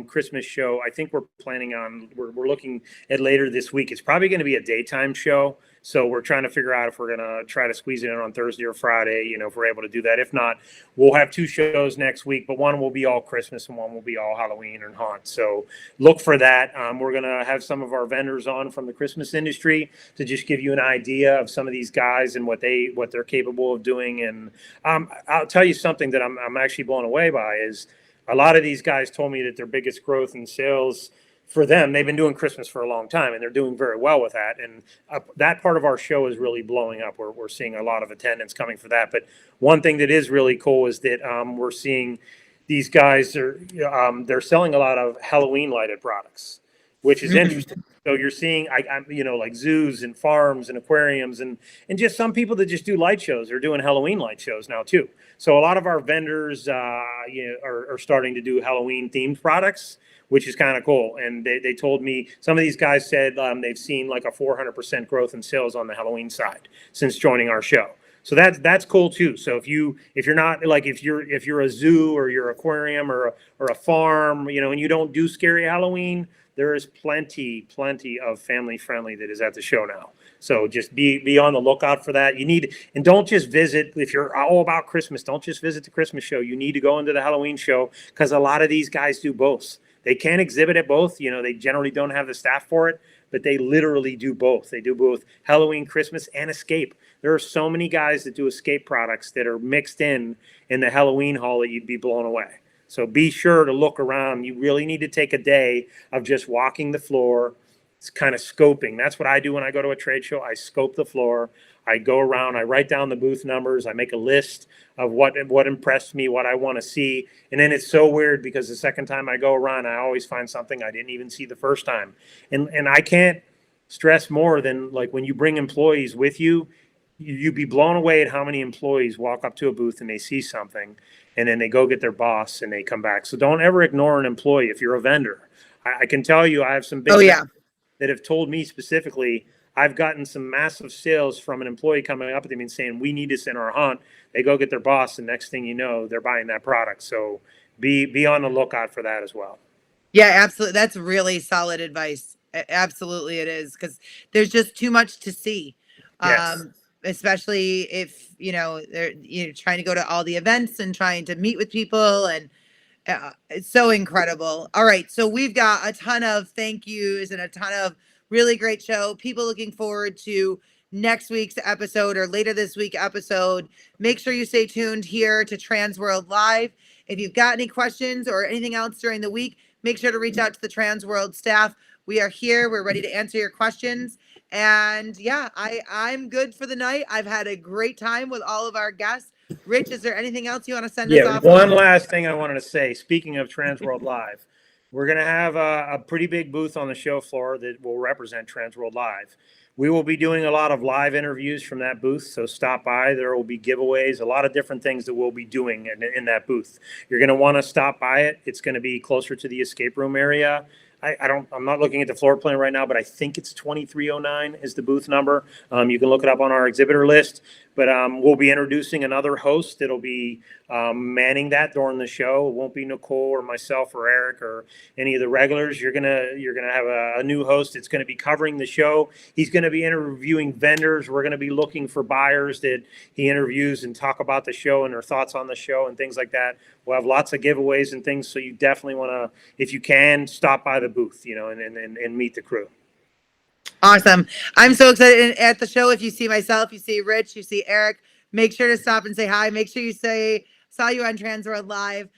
Christmas show. I think we're planning on, we're looking at later this week. It's probably going to be a daytime show. So we're trying to figure out if we're going to try to squeeze it in on Thursday or Friday, if we're able to do that. If not, we'll have two shows next week, but one will be all Christmas and one will be all Halloween and haunt. So look for that. We're going to have some of our vendors on from the Christmas industry to just give you an idea of some of these guys and what they're capable of doing. And I'll tell you something that I'm actually blown away by is a lot of these guys told me that their biggest growth in sales for them, they've been doing Christmas for a long time, and they're doing very well with that. And that part of our show is really blowing up. We're seeing a lot of attendance coming for that. But one thing that is really cool is that we're seeing these guys they're selling a lot of Halloween lighted products, which is interesting. So you're seeing, like zoos and farms and aquariums and just some people that just do light shows are doing Halloween light shows now too. So a lot of our vendors, are starting to do Halloween themed products, which is kind of cool. And they told me, some of these guys said they've seen like a 400% growth in sales on the Halloween side since joining our show. So that's cool too. So if you're not like, if you're a zoo or you're an aquarium or a farm, and you don't do scary Halloween, there is plenty of family friendly that is at the show now. So just be on the lookout for that. And don't just visit, if you're all about Christmas, don't just visit the Christmas show. You need to go into the Halloween show because a lot of these guys do both. They can exhibit at both. They generally don't have the staff for it, but they literally do both. They do both Halloween, Christmas, and escape. There are so many guys that do escape products that are mixed in the Halloween haul that you'd be blown away. So be sure to look around. You really need to take a day of just walking the floor. It's kind of scoping. That's what I do when I go to a trade show. I scope the floor. I go around. I write down the booth numbers. I make a list of what impressed me, what I want to see. And then it's so weird because the second time I go around, I always find something I didn't even see the first time. And I can't stress more than like when you bring employees with you, you'd be blown away at how many employees walk up to a booth and they see something and then they go get their boss and they come back. So don't ever ignore an employee if you're a vendor. I can tell you I have some big that have told me specifically, I've gotten some massive sales from an employee coming up with me and saying, we need this in our hunt. They go get their boss, and next thing you know, they're buying that product. So be on the lookout for that as well. Yeah, absolutely. That's really solid advice. Absolutely it is, because there's just too much to see. Yes. Especially if, they're trying to go to all the events and trying to meet with people, and it's so incredible. All right. So we've got a ton of thank yous and a ton of really great show. People looking forward to next week's episode or later this week episode. Make sure you stay tuned here to Transworld Live. If you've got any questions or anything else during the week, make sure to reach out to the Transworld staff. We are here. We're ready to answer your questions. And yeah, I'm good for the night. I've had a great time with all of our guests. Rich, is there anything else you want to send us Yeah, off one on? last thing I wanted to say. Speaking of Transworld Live, we're going to have a pretty big booth on the show floor that will represent Transworld Live. We will be doing a lot of live interviews from that booth, so stop by. There will be giveaways, a lot of different things that we'll be doing in that booth. You're going to want to stop by it. It's going to be closer to the escape room area. I'm not looking at the floor plan right now, but I think it's 2309 is the booth number. You can look it up on our exhibitor list. But we'll be introducing another host that'll be manning that during the show. It won't be Nicole or myself or Eric or any of the regulars. You're gonna have a new host that's going to be covering the show. He's going to be interviewing vendors. We're going to be looking for buyers that he interviews and talk about the show and their thoughts on the show and things like that. We'll have lots of giveaways and things, so you definitely want to, if you can, stop by the booth, and meet the crew. Awesome. I'm so excited at the show. If you see myself, you see Rich, you see Eric, make sure to stop and say hi. Make sure you say, saw you on Transworld Live.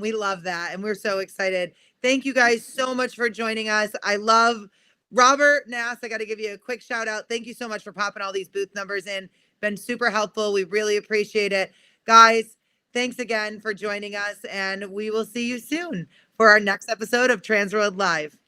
We love that. And we're so excited. Thank you guys so much for joining us. I love Robert Nass. I got to give you a quick shout out. Thank you so much for popping all these booth numbers in. Been super helpful. We really appreciate it. Guys, thanks again for joining us. And we will see you soon for our next episode of Transworld Live.